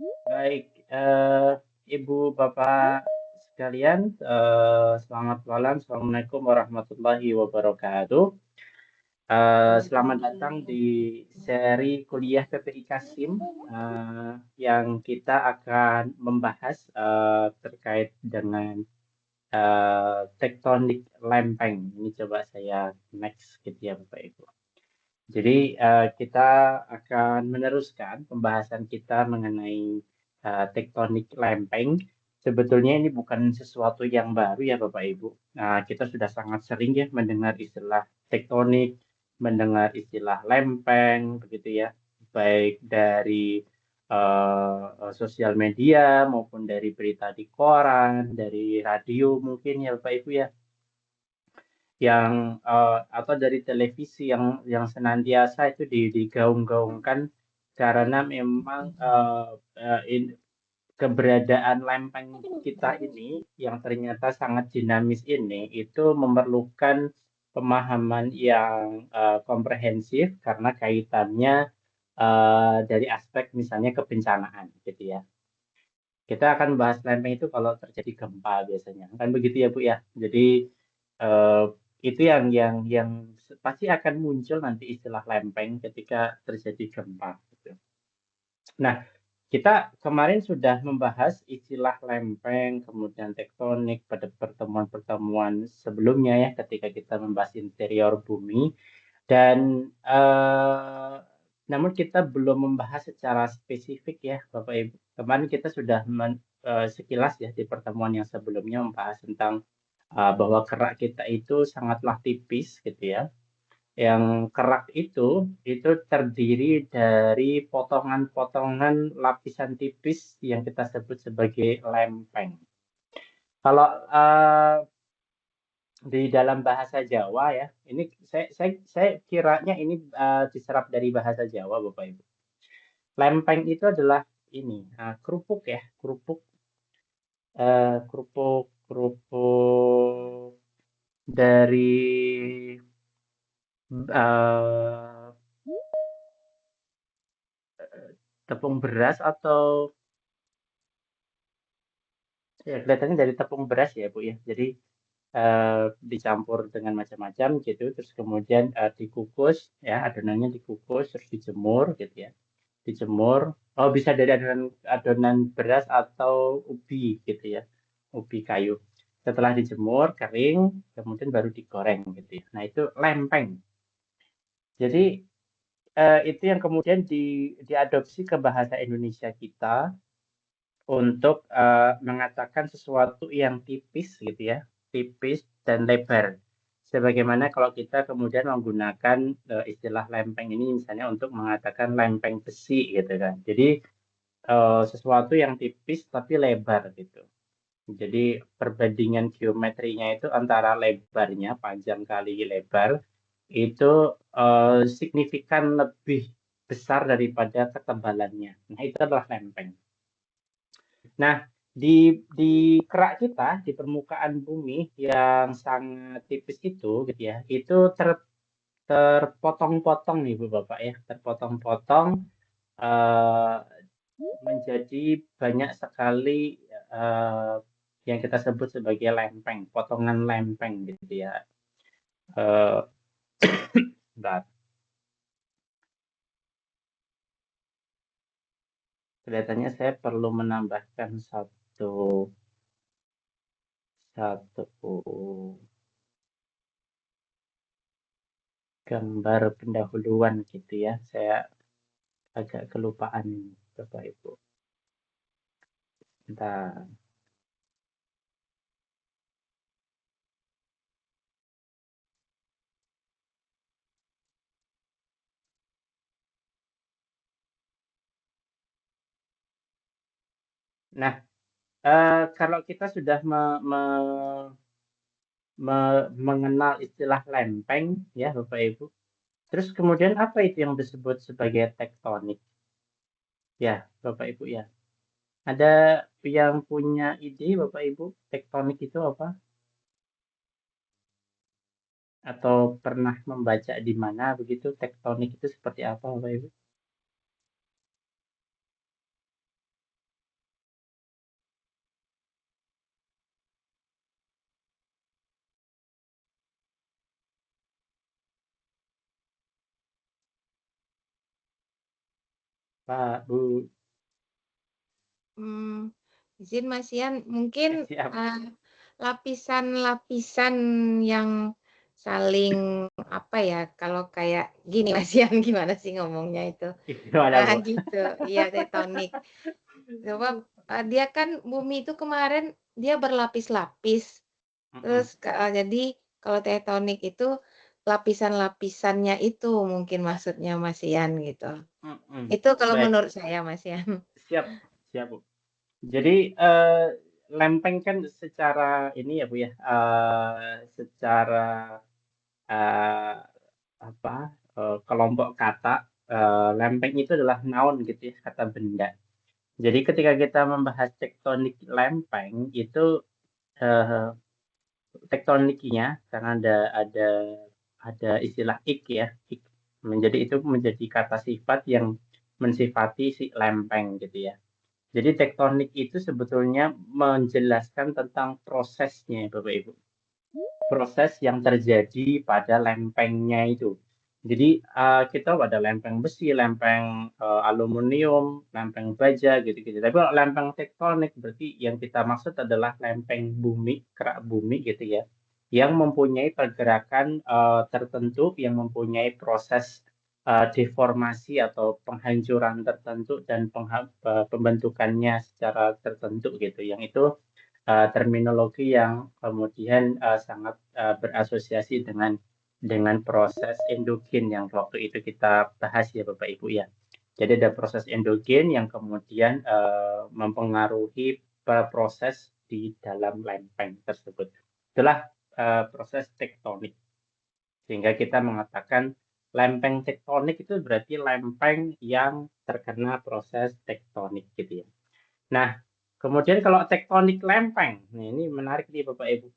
Baik, Ibu Bapak sekalian, selamat malam. Assalamualaikum warahmatullahi wabarakatuh. Selamat datang di seri kuliah PPI Kasim yang kita akan membahas terkait dengan tektonik lempeng. Ini coba saya next gitu ya Bapak Ibu. Jadi kita akan meneruskan pembahasan kita mengenai tektonik lempeng. Sebetulnya ini bukan sesuatu yang baru ya Bapak Ibu. Kita sudah sangat sering ya mendengar istilah tektonik, mendengar istilah lempeng, begitu ya, baik dari sosial media maupun dari berita di koran, dari radio mungkin ya Bapak Ibu ya yang atau dari televisi yang senantiasa itu digaung-gaungkan karena memang keberadaan lempeng kita ini yang ternyata sangat dinamis ini itu memerlukan pemahaman yang komprehensif karena kaitannya dari aspek misalnya kebencanaan gitu ya. Kita akan bahas lempeng itu kalau terjadi gempa biasanya. Kan begitu ya, Bu ya. Jadi eh, itu yang pasti akan muncul nanti istilah lempeng ketika terjadi gempa gitu. Nah, kita kemarin sudah membahas istilah lempeng, kemudian tektonik pada pertemuan-pertemuan sebelumnya ya ketika kita membahas interior bumi. Dan eh, namun kita belum membahas secara spesifik ya, Bapak Ibu. Kemarin kita sudah sekilas ya di pertemuan yang sebelumnya membahas tentang bahwa kerak kita itu sangatlah tipis gitu ya. Yang kerak itu terdiri dari potongan-potongan lapisan tipis yang kita sebut sebagai lempeng. Kalau di dalam bahasa Jawa ya. Ini saya kiranya ini diserap dari bahasa Jawa, Bapak Ibu. Lempeng itu adalah ini kerupuk ya, kerupuk kerupuk dari eh, tepung beras atau ya kelihatannya dari tepung beras ya, Bu ya. Jadi dicampur dengan macam-macam gitu, terus kemudian dikukus ya, adonannya dikukus terus dijemur gitu ya. Dijemur. Oh, bisa dari adonan adonan beras atau ubi gitu ya. Ubi kayu. Setelah dijemur, kering, kemudian baru digoreng gitu ya. Nah, itu lempeng. Jadi itu yang kemudian diadopsi ke bahasa Indonesia kita untuk mengatakan sesuatu yang tipis gitu ya, tipis dan lebar. Sebagaimana kalau kita kemudian menggunakan istilah lempeng ini misalnya untuk mengatakan lempeng besi gitu kan. Jadi sesuatu yang tipis tapi lebar gitu. Jadi perbandingan geometrinya itu antara lebarnya, panjang kali lebar, itu signifikan lebih besar daripada ketebalannya. Nah, itu adalah lempeng. Nah, di kerak kita, di permukaan bumi yang sangat tipis itu, gitu ya, itu terpotong-potong nih, Bu Bapak ya, terpotong-potong eh, menjadi banyak sekali eh, yang kita sebut sebagai lempeng, potongan lempeng gitu ya. Eh, bentar. Kelihatannya saya perlu menambahkan satu satu gambar pendahuluan gitu ya. Saya agak kelupaan Bapak Ibu. Bentar. Nah, kalau kita sudah mengenal istilah lempeng ya Bapak Ibu, terus kemudian apa itu yang disebut sebagai tektonik? Ya, Bapak Ibu ya. Ada yang punya ide Bapak Ibu, tektonik itu apa? Atau pernah membaca di mana begitu tektonik itu seperti apa Bapak Ibu? Pak, Bu. Izin Mas Ian, mungkin Siap. lapisan-lapisan yang saling apa ya, kalau kayak gini Mas Ian, gimana sih ngomongnya itu? Gimana, Bu? Gitu, iya tektonik. Coba dia kan bumi itu kemarin dia berlapis-lapis. Mhm, Terus jadi kalau tektonik itu lapisan-lapisannya itu mungkin maksudnya Mas Ian gitu. mhm. Itu kalau Baik, menurut saya Mas Ian. siap siap, Bu. Jadi, lempeng kan secara ini ya, Bu, ya, secara, eee, apa, kelompok kata, lempeng itu adalah noun gitu ya, kata benda. Jadi ketika kita membahas tektonik lempeng itu, eee, tektoniknya karena ada istilah ik ya, ik. Itu menjadi kata sifat yang mensifati si lempeng gitu ya. Jadi tektonik itu sebetulnya menjelaskan tentang prosesnya Bapak Ibu. Proses yang terjadi pada lempengnya itu. Jadi kita ada lempeng besi, lempeng aluminium, lempeng baja gitu-gitu. Tapi kalau lempeng tektonik berarti yang kita maksud adalah lempeng bumi, kerak bumi gitu ya, yang mempunyai pergerakan tertentu, yang mempunyai proses deformasi atau penghancuran tertentu dan pembentukannya secara tertentu gitu. Yang itu terminologi yang kemudian sangat berasosiasi dengan proses endogen yang waktu itu kita bahas ya Bapak Ibu ya. Jadi ada proses endogen yang kemudian mempengaruhi proses di dalam lempeng tersebut. Itulah proses tektonik. Sehingga kita mengatakan lempeng tektonik itu berarti lempeng yang terkena proses tektonik gitu ya. Nah, kemudian kalau tektonik lempeng, nah ini menarik nih Bapak Ibu,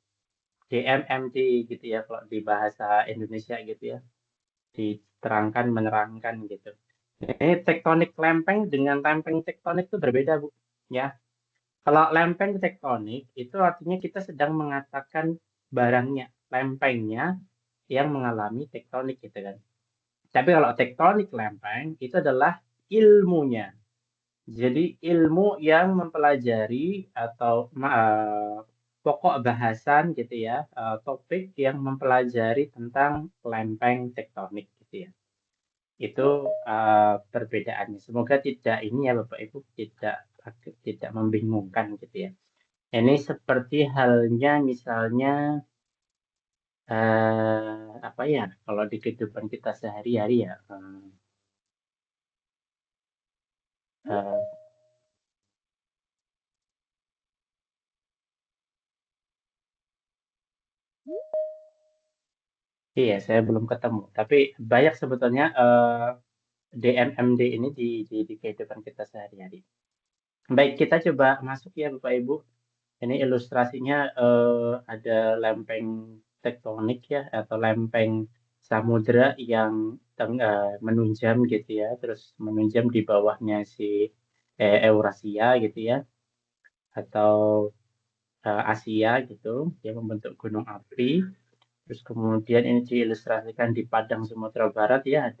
DMMD gitu ya kalau di bahasa Indonesia gitu ya, diterangkan, menerangkan gitu. Ini tektonik lempeng dengan lempeng tektonik itu berbeda Bu. Ya, kalau lempeng tektonik itu artinya kita sedang mengatakan barangnya, lempengnya yang mengalami tektonik gitu kan. Tapi kalau tektonik lempeng itu adalah ilmunya. Jadi ilmu yang mempelajari atau pokok bahasan gitu ya, topik yang mempelajari tentang lempeng tektonik gitu ya. Itu perbedaannya. Semoga tidak ini ya Bapak Ibu tidak membingungkan gitu ya. Ini seperti halnya misalnya apa ya kalau di kehidupan kita sehari-hari ya. Eh, iya, saya belum ketemu. Tapi banyak sebetulnya DMMD ini di kehidupan kita sehari-hari. Baik, kita coba masuk ya Bapak Ibu. Ini ilustrasinya ada lempeng tektonik ya atau lempeng samudra yang menunjam gitu ya, terus menunjam di bawahnya si Eurasia gitu ya, atau Asia gitu, yang membentuk gunung api. Terus kemudian ini diilustrasikan di Padang Sumatera Barat ya,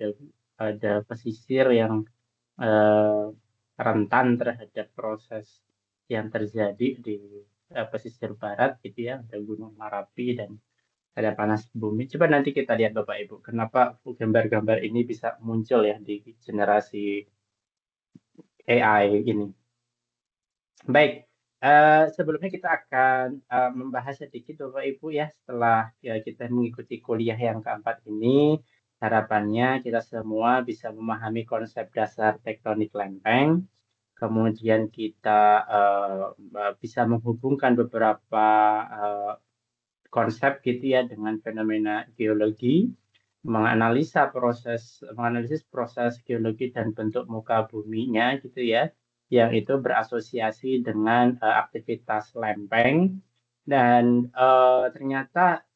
ada pesisir yang eh, rentan terhadap proses yang terjadi di pesisir barat gitu ya, ada Gunung Merapi dan ada panas bumi. Coba nanti kita lihat Bapak Ibu, kenapa gambar-gambar ini bisa muncul ya di generasi AI ini. Baik, sebelumnya kita akan membahas sedikit Bapak Ibu ya setelah ya, kita mengikuti kuliah yang keempat ini. Harapannya kita semua bisa memahami konsep dasar tektonik lempeng. Kemudian kita bisa menghubungkan beberapa eh, konsep gitu ya dengan fenomena geologi, menganalisis proses geologi dan bentuk muka buminya gitu ya, yang itu berasosiasi dengan aktivitas lempeng dan ternyata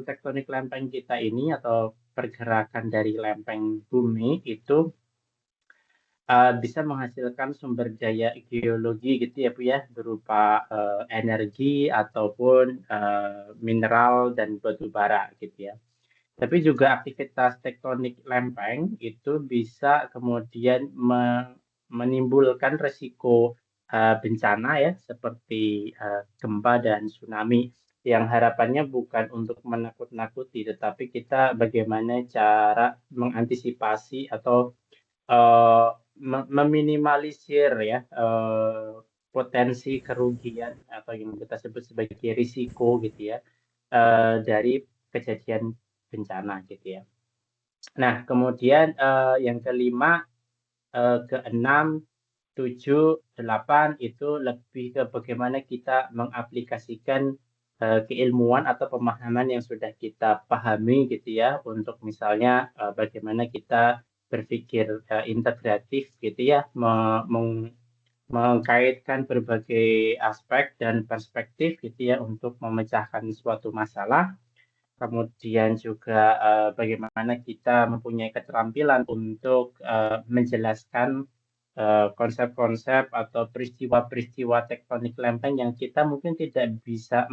tektonik lempeng kita ini atau pergerakan dari lempeng bumi itu bisa menghasilkan sumber daya geologi gitu ya Bu ya, berupa energi ataupun mineral dan batu bara gitu ya. Tapi juga aktivitas tektonik lempeng itu bisa kemudian menimbulkan resiko bencana ya seperti gempa dan tsunami yang harapannya bukan untuk menakut-nakuti, tetapi kita bagaimana cara mengantisipasi atau meminimalisir ya potensi kerugian atau yang kita sebut sebagai risiko gitu ya dari kejadian bencana gitu ya. Nah, kemudian yang kelima, keenam, 7, 8 itu lebih ke bagaimana kita mengaplikasikan keilmuan atau pemahaman yang sudah kita pahami gitu ya untuk misalnya bagaimana kita berpikir integratif gitu ya mengkaitkan berbagai aspek dan perspektif gitu ya untuk memecahkan suatu masalah. Kemudian juga bagaimana kita mempunyai keterampilan untuk menjelaskan konsep-konsep atau peristiwa-peristiwa tektonik lempeng yang kita mungkin tidak bisa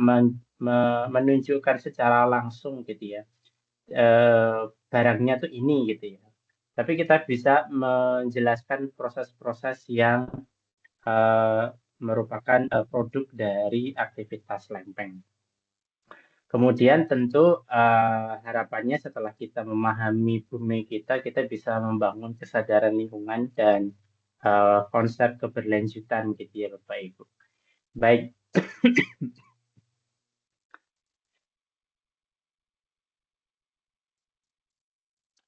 menunjukkan secara langsung gitu ya. Barangnya tuh ini gitu ya. Tapi kita bisa menjelaskan proses-proses yang merupakan produk dari aktivitas lempeng. Kemudian tentu harapannya setelah kita memahami bumi kita, kita bisa membangun kesadaran lingkungan dan konsep keberlanjutan gitu ya Bapak Ibu. Baik,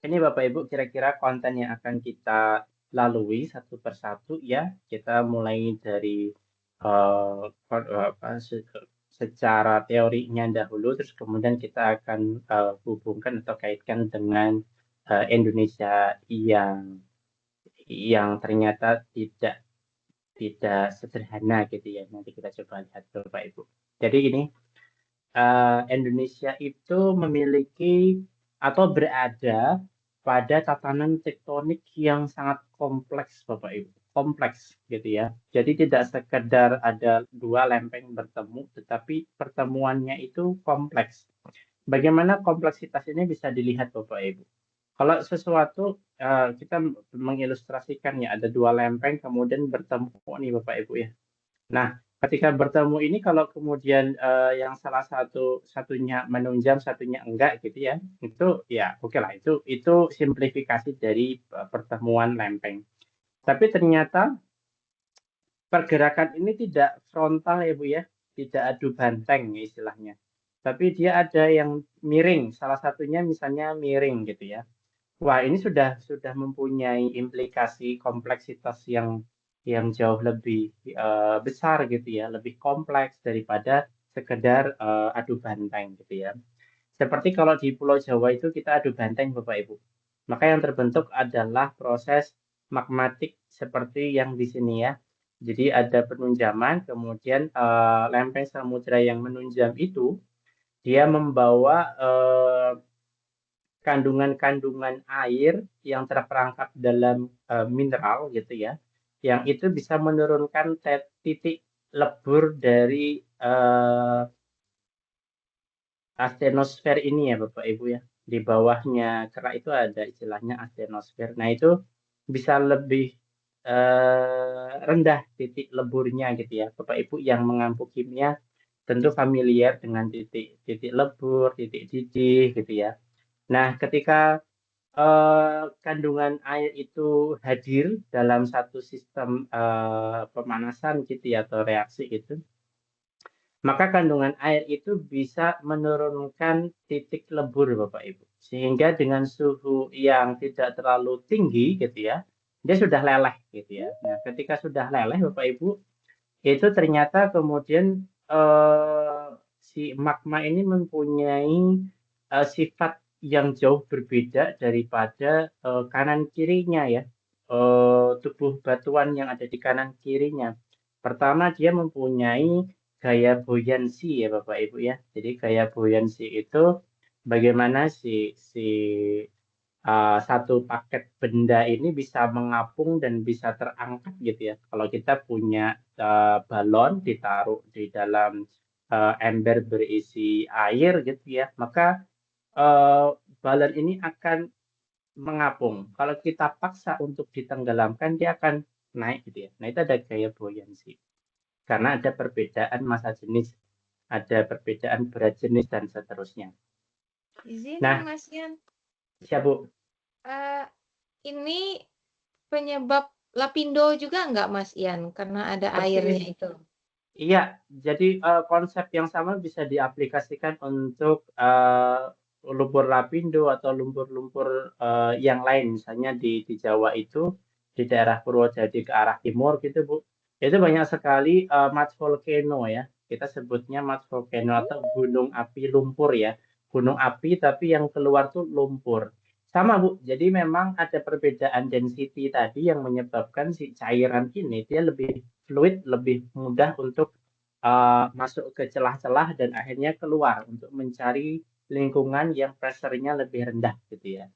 ini Bapak Ibu kira-kira konten yang akan kita lalui satu persatu ya. Kita mulai dari secara teorinya dahulu, terus kemudian kita akan hubungkan atau kaitkan dengan Indonesia yang ternyata tidak sederhana gitu ya. Nanti kita coba lihat Bapak Ibu. Jadi gini, Indonesia itu memiliki atau berada pada tatanan tektonik yang sangat kompleks Bapak Ibu. Kompleks gitu ya. Jadi tidak sekedar ada dua lempeng bertemu, tetapi pertemuannya itu kompleks. Bagaimana kompleksitas ini bisa dilihat Bapak Ibu? Kalau sesuatu kita mengilustrasikan ya ada dua lempeng kemudian bertemu nih Bapak Ibu ya. Nah, ketika bertemu ini kalau kemudian yang salah satunya menunjang, satunya enggak gitu ya, itu ya oke lah itu simplifikasi dari pertemuan lempeng. Tapi ternyata pergerakan ini tidak frontal ya Bu ya, tidak adu banteng istilahnya. Tapi dia ada yang miring, salah satunya misalnya miring gitu ya. Wah, ini sudah mempunyai implikasi kompleksitas yang jauh lebih besar gitu ya, lebih kompleks daripada sekedar adu banteng gitu ya. Seperti kalau di Pulau Jawa itu kita adu banteng Bapak Ibu. Maka yang terbentuk adalah proses magmatik seperti yang di sini ya. Jadi ada penunjaman, kemudian lempeng samudra yang menunjam itu dia membawa kandungan-kandungan air yang terperangkap dalam mineral gitu ya, yang itu bisa menurunkan titik lebur dari astenosfer ini ya Bapak Ibu ya. Di bawahnya kerak itu ada istilahnya astenosfer. Nah itu bisa lebih rendah titik leburnya gitu ya. Bapak Ibu yang mengampu kimia tentu familiar dengan titik lebur, titik didih gitu ya. Nah, ketika kandungan air itu hadir dalam satu sistem pemanasan gitu ya atau reaksi itu, maka kandungan air itu bisa menurunkan titik lebur Bapak Ibu. Sehingga dengan suhu yang tidak terlalu tinggi gitu ya, dia sudah leleh gitu ya. Nah, ketika sudah leleh Bapak Ibu, itu ternyata kemudian si magma ini mempunyai sifat yang jauh berbeda daripada kanan kirinya ya. Tubuh batuan yang ada di kanan kirinya. Pertama dia mempunyai gaya buoyancy ya Bapak Ibu ya. Jadi gaya buoyancy itu bagaimana si satu paket benda ini bisa mengapung dan bisa terangkat gitu ya. Kalau kita punya balon ditaruh di dalam ember berisi air gitu ya, maka balon ini akan mengapung. Kalau kita paksa untuk ditenggelamkan, dia akan naik gitu ya. Nah, itu ada gaya buoyancy. Karena ada perbedaan massa jenis, ada perbedaan berat jenis, dan seterusnya. Izin Nah, Mas Yan, siap Bu. ini penyebab lapindo juga nggak Mas Ian? Karena ada airnya Persis. itu. Iya, jadi konsep yang sama bisa diaplikasikan untuk lumpur lapindo atau lumpur-lumpur yang lain. Misalnya di Jawa itu, di daerah Purwodadi ke arah timur gitu Bu. Itu banyak sekali mud volcano ya. Kita sebutnya mud volcano atau gunung api lumpur ya. Gunung api tapi yang keluar tuh lumpur. Sama Bu, jadi memang ada perbedaan density tadi yang menyebabkan si cairan ini dia lebih fluid, lebih mudah untuk masuk ke celah-celah dan akhirnya keluar untuk mencari lingkungan yang pressure-nya lebih rendah gitu ya.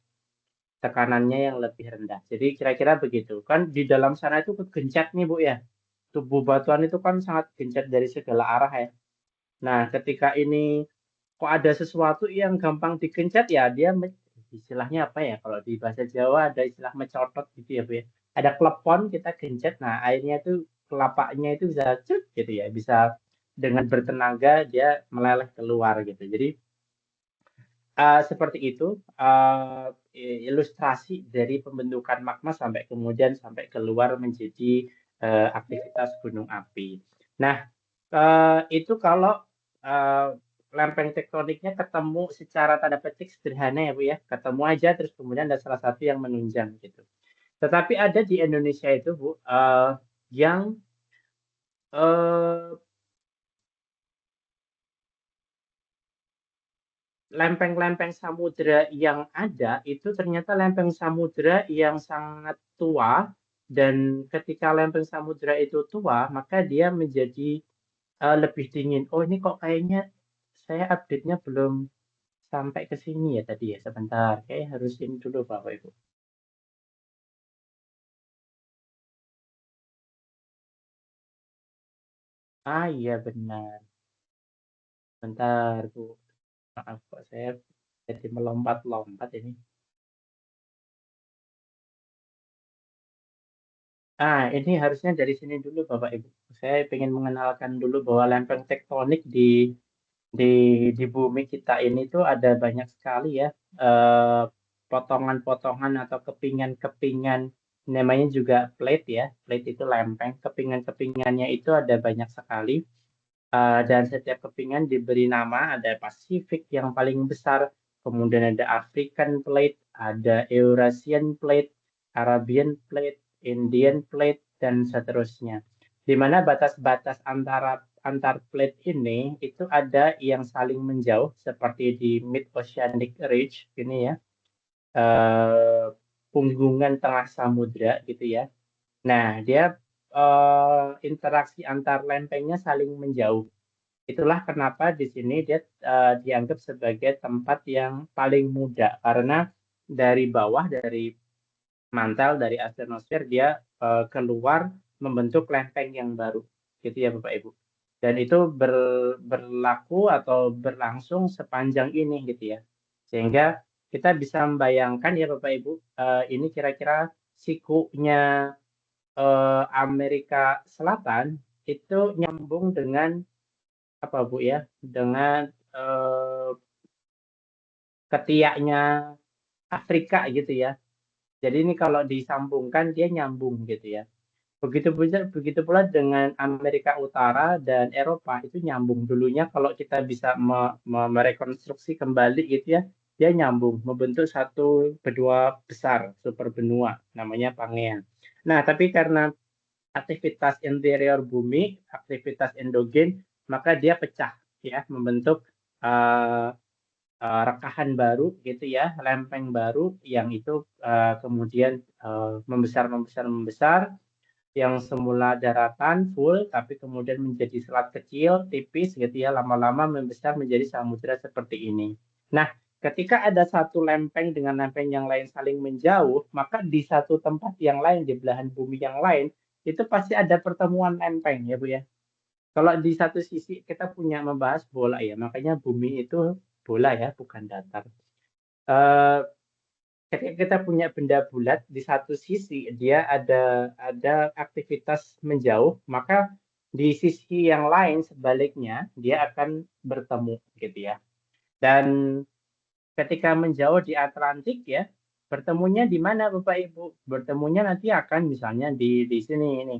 Tekanannya yang lebih rendah. Jadi kira-kira begitu. Kan di dalam sana itu gencet nih Bu ya. Tubuh batuan itu kan sangat gencet dari segala arah ya. Nah, ketika ini kok ada sesuatu yang gampang digencet ya dia istilahnya apa ya, kalau di bahasa Jawa ada istilah mecotot gitu ya Bu ya. Ada klepon kita gencet, nah airnya itu kelapanya itu bisa cuk gitu ya, bisa dengan bertenaga dia meleleh keluar gitu. Jadi seperti itu ilustrasi dari pembentukan magma sampai kemudian sampai keluar menjadi aktivitas gunung api. Nah, itu kalau uh, lempeng tektoniknya ketemu secara tanda petik sederhana ya Bu ya, ketemu aja terus kemudian ada salah satu yang menunjang gitu. Tetapi ada di Indonesia itu Bu yang uh, lempeng-lempeng samudra yang ada itu ternyata lempeng samudra yang sangat tua, dan ketika lempeng samudra itu tua maka dia menjadi lebih dingin. Oh ini kok kayaknya saya update-nya belum sampai ke sini ya tadi ya, sebentar. Kayak harus ini dulu Bapak Ibu. Ah iya benar. Bentar Bu. Maaf kok saya jadi melompat-lompat ini. Ini harusnya dari sini dulu Bapak Ibu. Saya ingin mengenalkan dulu bahwa lempeng tektonik di di bumi kita ini tuh ada banyak sekali ya eh, potongan-potongan atau kepingan-kepingan, namanya juga plate ya. Plate itu lempeng. Kepingan-kepingannya itu ada banyak sekali. Dan setiap kepingan diberi nama, ada Pasifik yang paling besar, kemudian ada African Plate, ada Eurasian Plate, Arabian Plate, Indian Plate, dan seterusnya. Di mana batas-batas antar plate ini itu ada yang saling menjauh seperti di Mid Oceanic Ridge ini ya, eh, punggungan tengah samudra gitu ya. Nah, dia interaksi antar lempengnya saling menjauh. Itulah kenapa di sini dia dianggap sebagai tempat yang paling muda karena dari bawah, dari mantel, dari atmosfer dia keluar membentuk lempeng yang baru, gitu ya Bapak Ibu. Dan itu berlaku atau berlangsung sepanjang ini gitu ya. Sehingga kita bisa membayangkan ya Bapak Ibu, ini kira-kira sikunya Amerika Selatan itu nyambung dengan apa Bu ya, dengan ketiaknya Afrika gitu ya. Jadi ini kalau disambungkan dia nyambung gitu ya. Begitu pula dengan Amerika Utara dan Eropa itu nyambung. Dulunya kalau kita bisa merekonstruksi kembali gitu ya, dia nyambung membentuk satu benua besar, super benua namanya Pangea. Nah, tapi karena aktivitas interior bumi, aktivitas endogen, maka dia pecah ya, membentuk uh, rekahan baru gitu ya, lempeng baru yang itu kemudian membesar membesar membesar, yang semula daratan full tapi kemudian menjadi selat kecil tipis gitu ya, lama-lama membesar menjadi samudra seperti ini. Nah, ketika ada satu lempeng dengan lempeng yang lain saling menjauh, maka di satu tempat yang lain, di belahan bumi yang lain, itu pasti ada pertemuan lempeng ya Bu ya. Kalau di satu sisi kita punya membahas bola ya, makanya bumi itu bola ya, bukan datar. Eh, ketika kita punya benda bulat di satu sisi dia ada aktivitas menjauh, maka di sisi yang lain sebaliknya dia akan bertemu gitu ya. Dan ketika menjauh di Atlantik ya, bertemunya di mana Bapak Ibu? Bertemunya nanti akan misalnya di sini ini,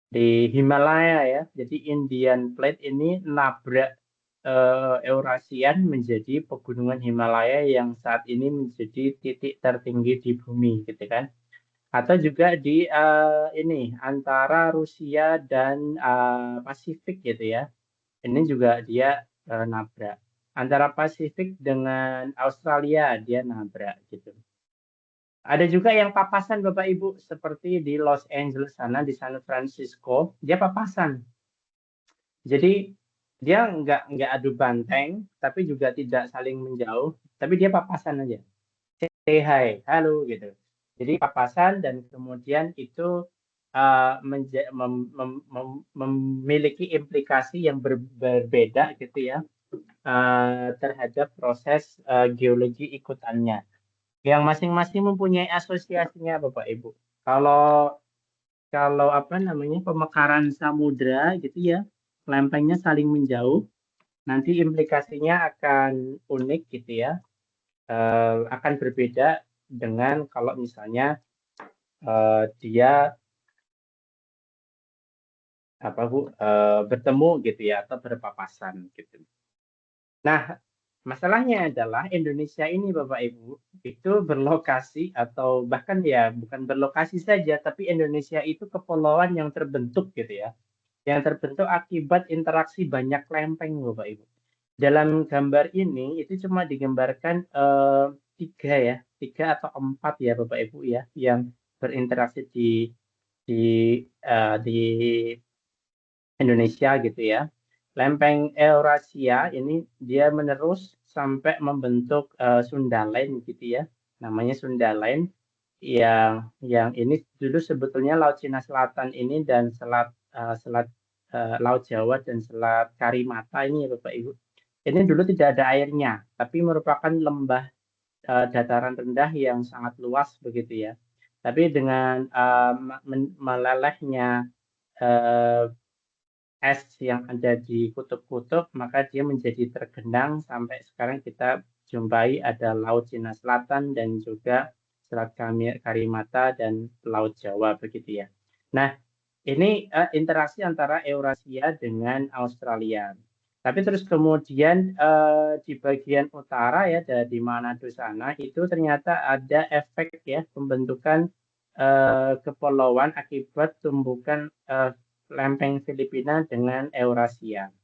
di Himalaya ya. Jadi Indian Plate ini nabrak Eurasian menjadi pegunungan Himalaya yang saat ini menjadi titik tertinggi di bumi gitu kan. Atau juga di ini antara Rusia dan Pasifik gitu ya. Ini juga dia nabrak. Antara Pasifik dengan Australia dia nabrak gitu. Ada juga yang papasan Bapak Ibu seperti di Los Angeles sana di San Francisco, dia papasan. Jadi dia nggak adu banteng, tapi juga tidak saling menjauh, tapi dia papasan aja. Say hi, halo gitu. Jadi papasan dan kemudian itu memiliki implikasi yang berbeda gitu ya terhadap proses geologi ikutannya. Yang masing-masing mempunyai asosiasinya Bapak Ibu. Kalau kalau apa namanya pemekaran samudra gitu ya, lempengnya saling menjauh, nanti implikasinya akan unik gitu ya, akan berbeda dengan kalau misalnya dia apa Bu bertemu gitu ya atau berpapasan gitu. Nah, masalahnya adalah Indonesia ini Bapak Ibu itu berlokasi atau bahkan ya bukan berlokasi saja, tapi Indonesia itu kepulauan yang terbentuk gitu ya, yang terbentuk akibat interaksi banyak lempeng Bapak Ibu. Dalam gambar ini itu cuma digambarkan tiga ya, tiga atau empat ya Bapak Ibu ya, yang berinteraksi di di Indonesia gitu ya. Lempeng Eurasia ini dia menerus sampai membentuk Sundaline gitu ya. Namanya Sundaline yang ini dulu sebetulnya Laut Cina Selatan ini dan selat Laut Jawa dan Selat Karimata ini ya Bapak Ibu. Ini dulu tidak ada airnya, tapi merupakan lembah dataran rendah yang sangat luas begitu ya. Tapi dengan melelehnya eh, es yang ada di kutub-kutub, maka dia menjadi tergenang sampai sekarang kita jumpai ada Laut Cina Selatan dan juga Selat Karimata dan Laut Jawa begitu ya. Nah, ini interaksi antara Eurasia dengan Australia. Tapi terus kemudian di bagian utara ya dari Manado sana itu ternyata ada efek ya pembentukan kepulauan akibat tumbukan lempeng Filipina dengan Eurasia.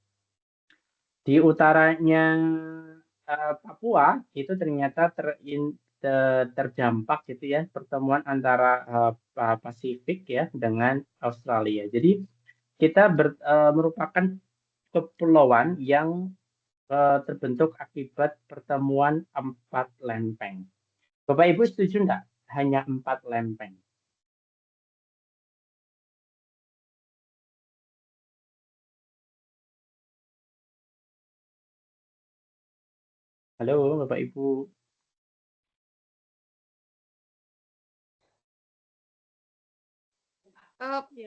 Di utaranya Papua itu ternyata terdampak gitu ya pertemuan antara Pasifik ya dengan Australia. Jadi kita merupakan kepulauan yang terbentuk akibat pertemuan empat lempeng. Bapak Ibu setuju nggak? Hanya empat lempeng. Halo Bapak Ibu.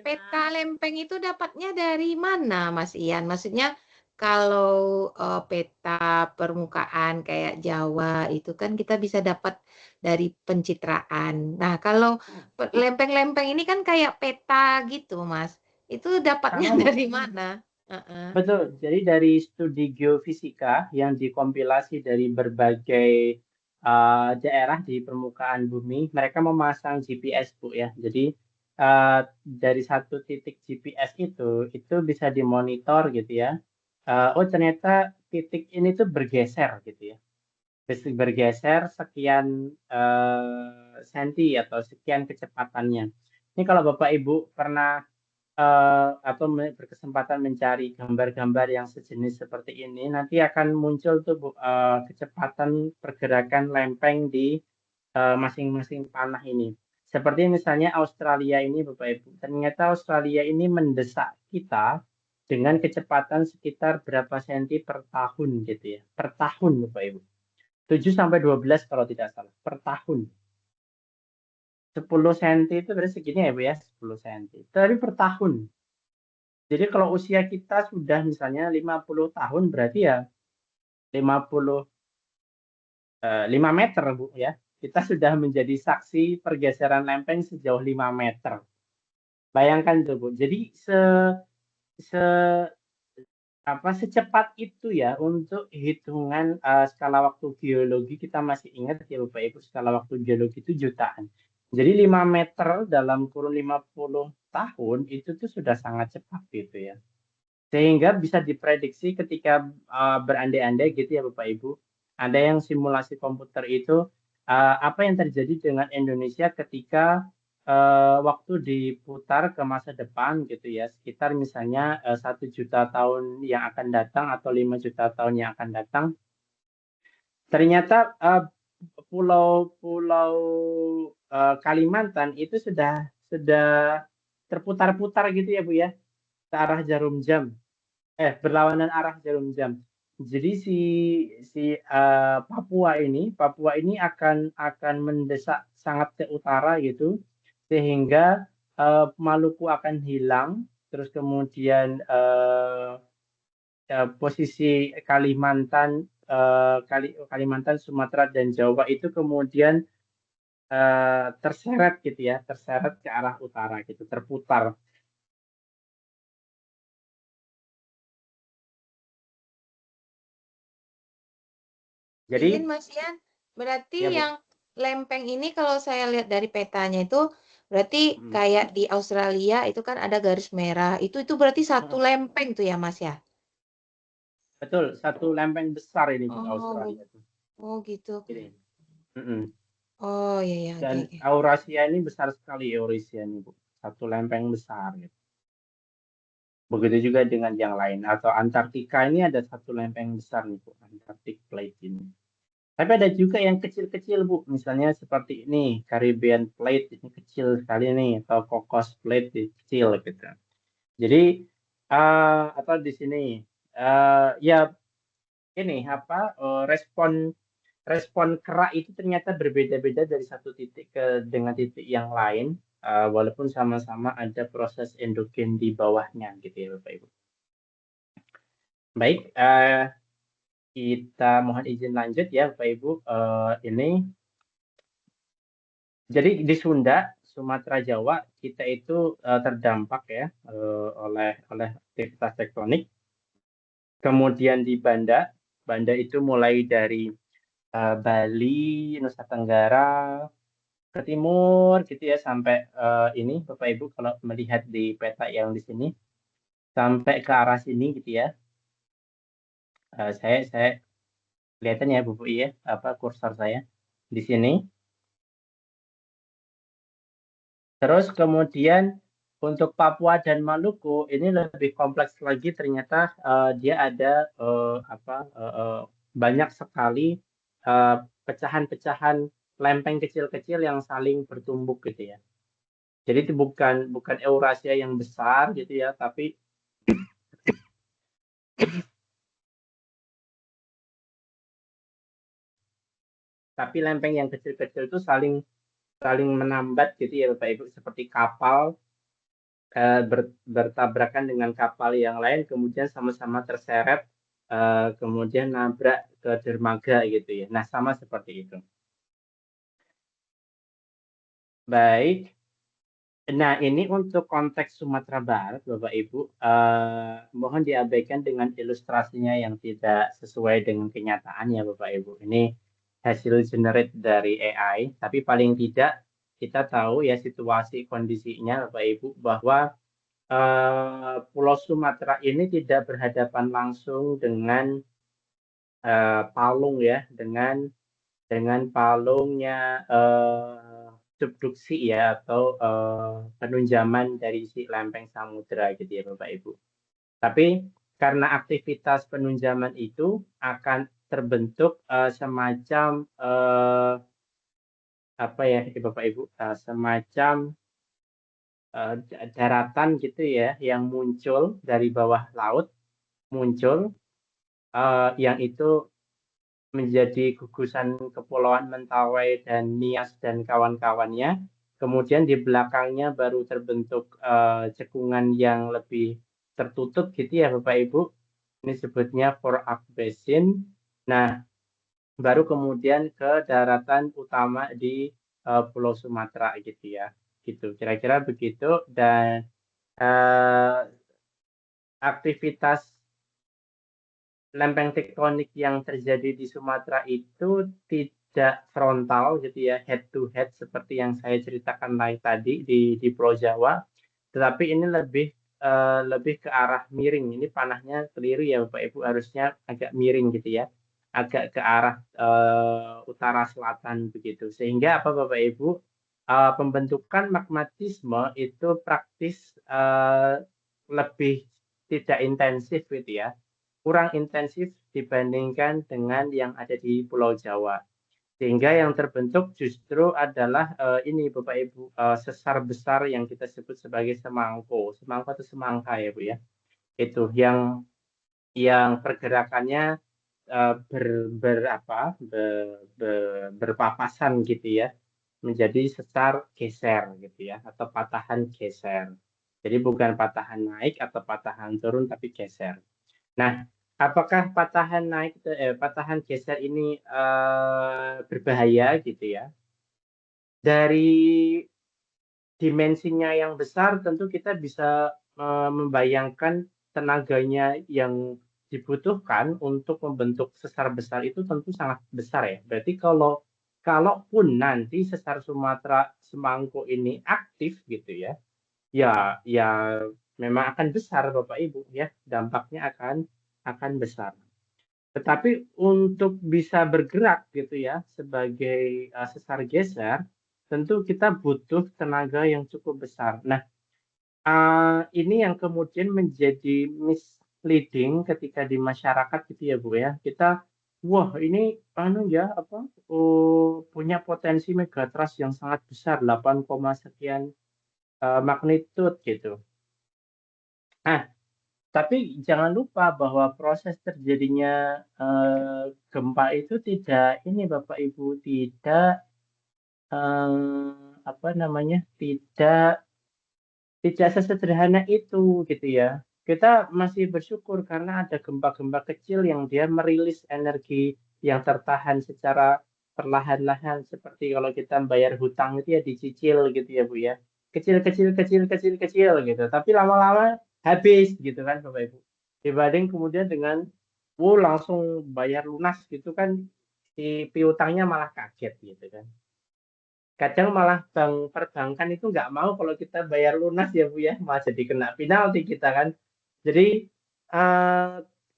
Peta lempeng itu dapatnya dari mana, Mas Ian? Maksudnya kalau peta permukaan kayak Jawa itu kan kita bisa dapat dari pencitraan. Nah, kalau lempeng-lempeng ini kan kayak peta gitu, Mas. Itu dapatnya Sama Bu. dari mana? Heeh. Betul, jadi dari studi geofisika yang dikompilasi dari berbagai daerah di permukaan bumi, mereka memasang GPS, Bu ya. Jadi dari satu titik GPS itu bisa dimonitor gitu ya. Oh ternyata titik ini tuh bergeser gitu ya. Bergeser sekian senti atau sekian kecepatannya. Ini kalau Bapak Ibu pernah atau berkesempatan mencari gambar-gambar yang sejenis seperti ini, nanti akan muncul tuh kecepatan pergerakan lempeng di masing-masing panah ini. Seperti misalnya Australia ini, Bapak Ibu. Ternyata Australia ini mendesak kita dengan kecepatan sekitar berapa senti per tahun gitu ya. Per tahun, Bapak Ibu. 7 sampai 12 kalau tidak salah per tahun. 10 cm itu berarti segini ya Bu ya, 10 cm. Tapi per tahun. Jadi kalau usia kita sudah misalnya 50 tahun berarti ya 50 5 meter Bu ya. Kita sudah menjadi saksi pergeseran lempeng sejauh 5 meter. Bayangkan tuh Bu. Jadi se secepat itu ya untuk hitungan skala waktu geologi. Kita masih ingat ya Bapak Ibu, skala waktu geologi itu jutaan. Jadi 5 meter dalam kurun 50 tahun itu tuh sudah sangat cepat gitu ya. Sehingga bisa diprediksi ketika berandai-andai gitu ya Bapak Ibu. Ada yang simulasi komputer itu apa yang terjadi dengan Indonesia ketika waktu diputar ke masa depan gitu ya, sekitar misalnya 1 juta tahun yang akan datang atau 5 juta tahun yang akan datang. Ternyata pulau-pulau Kalimantan itu sudah terputar-putar gitu ya Bu ya, ke arah jarum jam. Berlawanan arah jarum jam. Jadi Papua ini akan mendesak sangat ke utara gitu, sehingga Maluku akan hilang, terus kemudian posisi Kalimantan, Sumatera dan Jawa itu kemudian terseret gitu ya, terseret ke arah utara gitu, terputar. Jadi Izin Mas Ian, berarti ya Bu. yang lempeng ini kalau saya lihat dari petanya itu berarti Mm. kayak di Australia itu kan ada garis merah. Itu berarti satu lempeng tuh ya Mas ya? Betul, satu lempeng besar ini Bu, Oh, Australia tuh. oh gitu. Ini. Mm-mm. Oh iya ya, oke Dan oke. Eurasia ini besar sekali, Eurasia ini Bu. Satu lempeng besar gitu. Begitu juga dengan yang lain. Atau Antartika ini ada satu lempeng besar nih Bu, Antarctic Plate ini. Tapi ada juga yang kecil-kecil Bu, misalnya seperti ini, Caribbean Plate ini kecil sekali nih, atau Cocos Plate ini kecil gitu. Jadi atau di sini ya ini respon kerak itu ternyata berbeda-beda dari satu titik dengan titik yang lain, walaupun sama-sama ada proses endogen di bawahnya gitu ya Bapak Ibu. Baik, kita mohon izin lanjut ya Bapak Ibu. Ini jadi di Sunda, Sumatera, Jawa kita itu terdampak ya oleh aktivitas tektonik. Kemudian di Banda, Banda itu mulai dari Bali, Nusa Tenggara, ke timur gitu ya sampai ini Bapak Ibu kalau melihat di peta yang di sini sampai ke arah sini gitu ya. Saya kelihatan ya Bu ya apa kursor saya di sini. Terus kemudian untuk Papua dan Maluku ini lebih kompleks lagi ternyata dia ada banyak sekali eh, pecahan-pecahan lempeng kecil-kecil yang saling bertumbuk gitu ya. Jadi itu bukan Eurasia yang besar gitu ya, tapi lempeng yang kecil-kecil itu saling saling menambat gitu ya Bapak Ibu seperti kapal bertabrakan dengan kapal yang lain kemudian sama-sama terseret kemudian nabrak ke dermaga gitu ya. Nah, sama seperti itu. Baik. Nah, ini untuk konteks Sumatera Barat, Bapak Ibu, mohon diabaikan dengan ilustrasinya yang tidak sesuai dengan kenyataan ya, Bapak Ibu. Ini hasil generate dari AI, tapi paling tidak kita tahu ya situasi kondisinya, Bapak Ibu, bahwa Pulau Sumatera ini tidak berhadapan langsung dengan palung ya, dengan palungnya subduksi ya atau penunjaman dari si lempeng samudera gitu ya Bapak Ibu. Tapi karena aktivitas penunjaman itu akan terbentuk semacam apa ya Bapak Ibu semacam daratan gitu ya yang muncul dari bawah laut muncul yang itu menjadi gugusan Kepulauan Mentawai dan Nias dan kawan-kawannya. Kemudian di belakangnya baru terbentuk cekungan yang lebih tertutup gitu ya Bapak Ibu. Ini sebutnya Forak Basin. Nah, baru kemudian ke daratan utama di Pulau Sumatera gitu ya. Gitu. Kira-kira begitu dan aktivitas lempeng tektonik yang terjadi di Sumatera itu tidak frontal gitu ya, head to head seperti yang saya ceritakan tadi di Pulau Jawa, tetapi ini lebih ke arah miring. Ini panahnya keliru ya Bapak Ibu, harusnya agak miring gitu ya, agak ke arah utara selatan begitu. Sehingga apa Bapak Ibu, pembentukan magmatisme itu praktis lebih tidak intensif gitu ya, kurang intensif dibandingkan dengan yang ada di Pulau Jawa. Sehingga yang terbentuk justru adalah ini Bapak Ibu, sesar besar yang kita sebut sebagai semangko. Semangko atau semangka ya Bu ya. Itu yang pergerakannya berpapasan gitu ya, menjadi sesar geser gitu ya, atau patahan geser. Jadi bukan patahan naik atau patahan turun tapi geser. Nah, apakah patahan geser ini berbahaya gitu ya? Dari dimensinya yang besar tentu kita bisa membayangkan tenaganya yang dibutuhkan untuk membentuk sesar besar itu tentu sangat besar ya. Berarti kalaupun nanti sesar Sumatera Semangko ini aktif gitu ya, ya memang akan besar Bapak Ibu ya, dampaknya akan besar. Tetapi untuk bisa bergerak gitu ya sebagai sesar geser, tentu kita butuh tenaga yang cukup besar. Nah, ini yang kemudian menjadi misleading ketika di masyarakat gitu ya Bu ya. Kita, wah ini punya potensi megatrust yang sangat besar, 8, sekian magnitude gitu. Nah, tapi jangan lupa bahwa proses terjadinya gempa itu tidak ini Bapak Ibu, tidak tidak sesederhana itu gitu ya. Kita masih bersyukur karena ada gempa-gempa kecil yang dia merilis energi yang tertahan secara perlahan-lahan, seperti kalau kita bayar hutang itu ya dicicil gitu ya Bu ya. Kecil kecil kecil kecil kecil gitu. Tapi lama-lama habis gitu kan Bapak Ibu. Dibanding kemudian dengan langsung bayar lunas gitu kan, si piutangnya malah kaget gitu kan. Kadang malah perbankan itu nggak mau kalau kita bayar lunas ya Bu ya, malah jadi kena penalti kita kan. Jadi eh,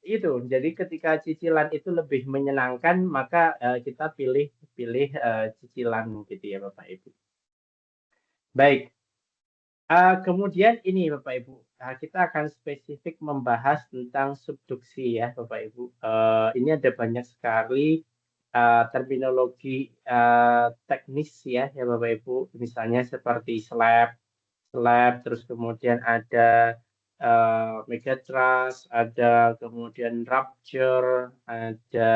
itu, jadi ketika cicilan itu lebih menyenangkan, maka kita pilih pilih cicilan gitu ya Bapak Ibu. Baik, kemudian ini Bapak Ibu, kita akan spesifik membahas tentang subduksi ya Bapak Ibu. Ini ada banyak sekali terminologi teknis ya Bapak Ibu, misalnya seperti slab, terus kemudian ada megatrust, ada kemudian rupture, ada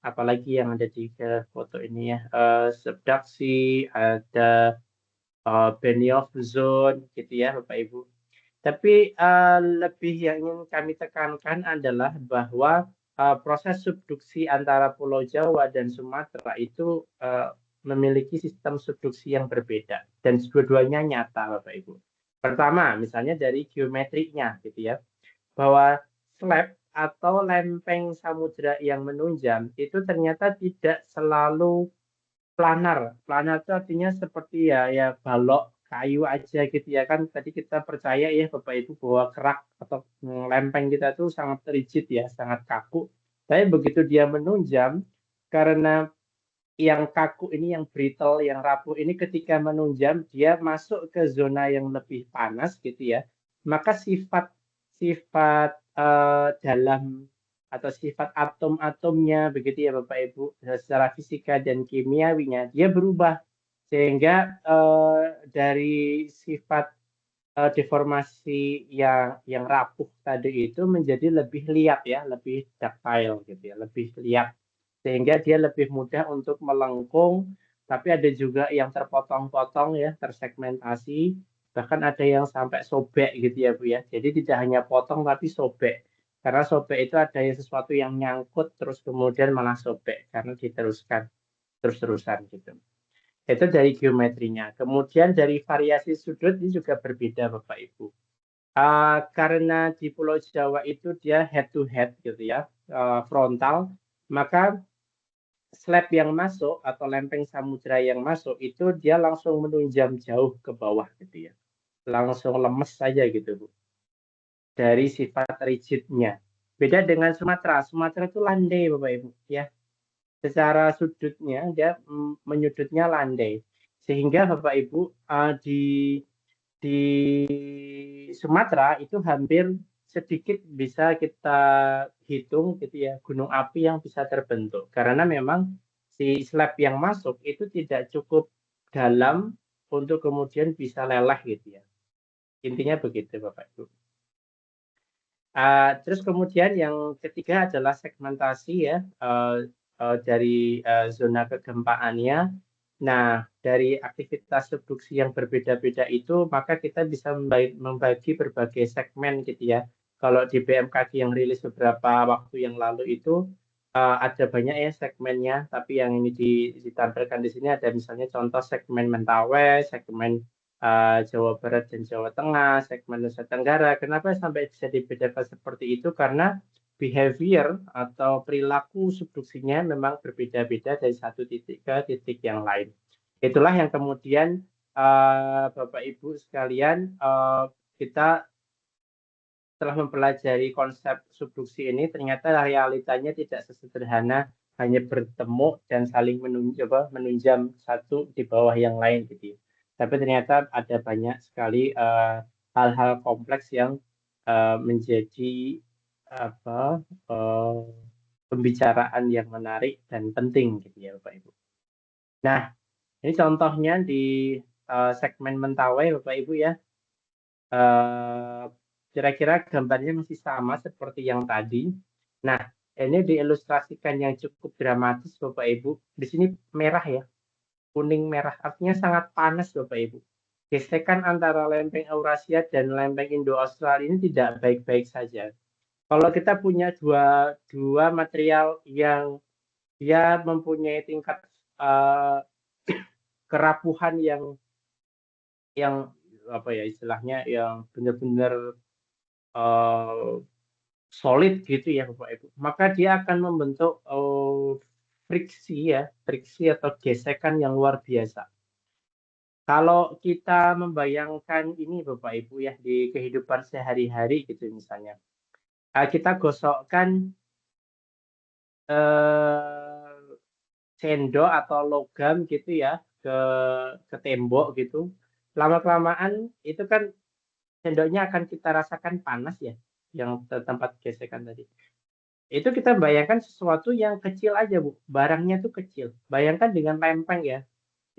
apalagi yang ada di foto ini ya, subduksi, ada Benioff zone gitu ya Bapak Ibu. Tapi lebih yang ingin kami tekankan adalah bahwa proses subduksi antara Pulau Jawa dan Sumatera itu memiliki sistem subduksi yang berbeda dan dua-duanya nyata Bapak Ibu. Pertama, misalnya dari geometriknya gitu ya, bahwa slab atau lempeng samudra yang menunjam itu ternyata tidak selalu planar. Planar itu artinya seperti ya balok kayu aja gitu ya kan. Tadi kita percaya ya Bapak Ibu bahwa kerak atau lempeng kita itu sangat rigid ya, sangat kaku. Tapi begitu dia menunjam, karena yang kaku ini, yang brittle, yang rapuh ini ketika menunjam, dia masuk ke zona yang lebih panas gitu ya. Maka sifat sifat dalam atau sifat atom-atomnya begitu ya Bapak Ibu, secara fisika dan kimiawinya dia berubah sehingga dari sifat deformasi yang rapuh tadi itu menjadi lebih liat ya, lebih ductile gitu ya, lebih liat. sehingga dia lebih mudah untuk melengkung, tapi ada juga yang terpotong-potong ya, tersegmentasi, bahkan ada yang sampai sobek gitu ya Bu ya. Jadi tidak hanya potong tapi sobek. Karena sobek itu ada yang sesuatu yang nyangkut terus kemudian malah sobek karena diteruskan terus-terusan gitu. Itu dari geometrinya. Kemudian dari variasi sudut ini juga berbeda Bapak Ibu. Karena di Pulau Jawa itu dia head to head gitu ya, frontal, maka slab yang masuk atau lempeng samudra yang masuk itu dia langsung menunjam jauh ke bawah gitu ya. Langsung lemes saja gitu Bu. Dari sifat rigidnya. Beda dengan Sumatera. Sumatera itu landai Bapak Ibu ya. Secara sudutnya dia menyudutnya landai. Sehingga Bapak Ibu di Sumatera itu hampir sedikit bisa kita hitung gitu ya gunung api yang bisa terbentuk karena memang si slab yang masuk itu tidak cukup dalam untuk kemudian bisa leleh gitu ya. Intinya begitu Bapak Ibu. Terus kemudian yang ketiga adalah segmentasi ya dari zona kegempaannya. Nah, dari aktivitas subduksi yang berbeda-beda itu, maka kita bisa membagi berbagai segmen gitu ya. Kalau di BMKG yang rilis beberapa waktu yang lalu itu ada banyak ya segmennya, tapi yang ini ditampilkan di sini ada misalnya contoh segmen Mentawai, segmen Jawa Barat dan Jawa Tengah, segmen Nusa Tenggara. Kenapa sampai bisa dibedakan seperti itu? Karena behavior atau perilaku subduksinya memang berbeda-beda dari satu titik ke titik yang lain. Itulah yang kemudian Bapak Ibu sekalian kita setelah mempelajari konsep subduksi ini ternyata realitanya tidak sesederhana hanya bertemu dan saling menunjam satu di bawah yang lain gitu. Tapi ternyata ada banyak sekali hal-hal kompleks yang menjadi apa pembicaraan yang menarik dan penting gitu ya Bapak Ibu. Nah, ini contohnya di segmen Mentawai Bapak Ibu ya. Kira-kira gambarnya masih sama seperti yang tadi. Nah, ini diilustrasikan yang cukup dramatis Bapak Ibu. Di sini merah ya, kuning merah artinya sangat panas Bapak Ibu. Gesekan antara lempeng Eurasia dan lempeng Indo-Australia ini tidak baik-baik saja. Kalau kita punya dua material yang dia mempunyai tingkat kerapuhan yang apa ya istilahnya yang benar-benar solid gitu ya Bapak Ibu, maka dia akan membentuk friksi atau gesekan yang luar biasa. Kalau kita membayangkan ini Bapak Ibu ya di kehidupan sehari-hari gitu misalnya, kita gosokkan sendok atau logam gitu ya ke tembok gitu, lama-kelamaan itu kan sendoknya akan kita rasakan panas ya, yang tempat gesekan tadi. Itu kita bayangkan sesuatu yang kecil aja Bu, barangnya tuh kecil. Bayangkan dengan lempeng ya,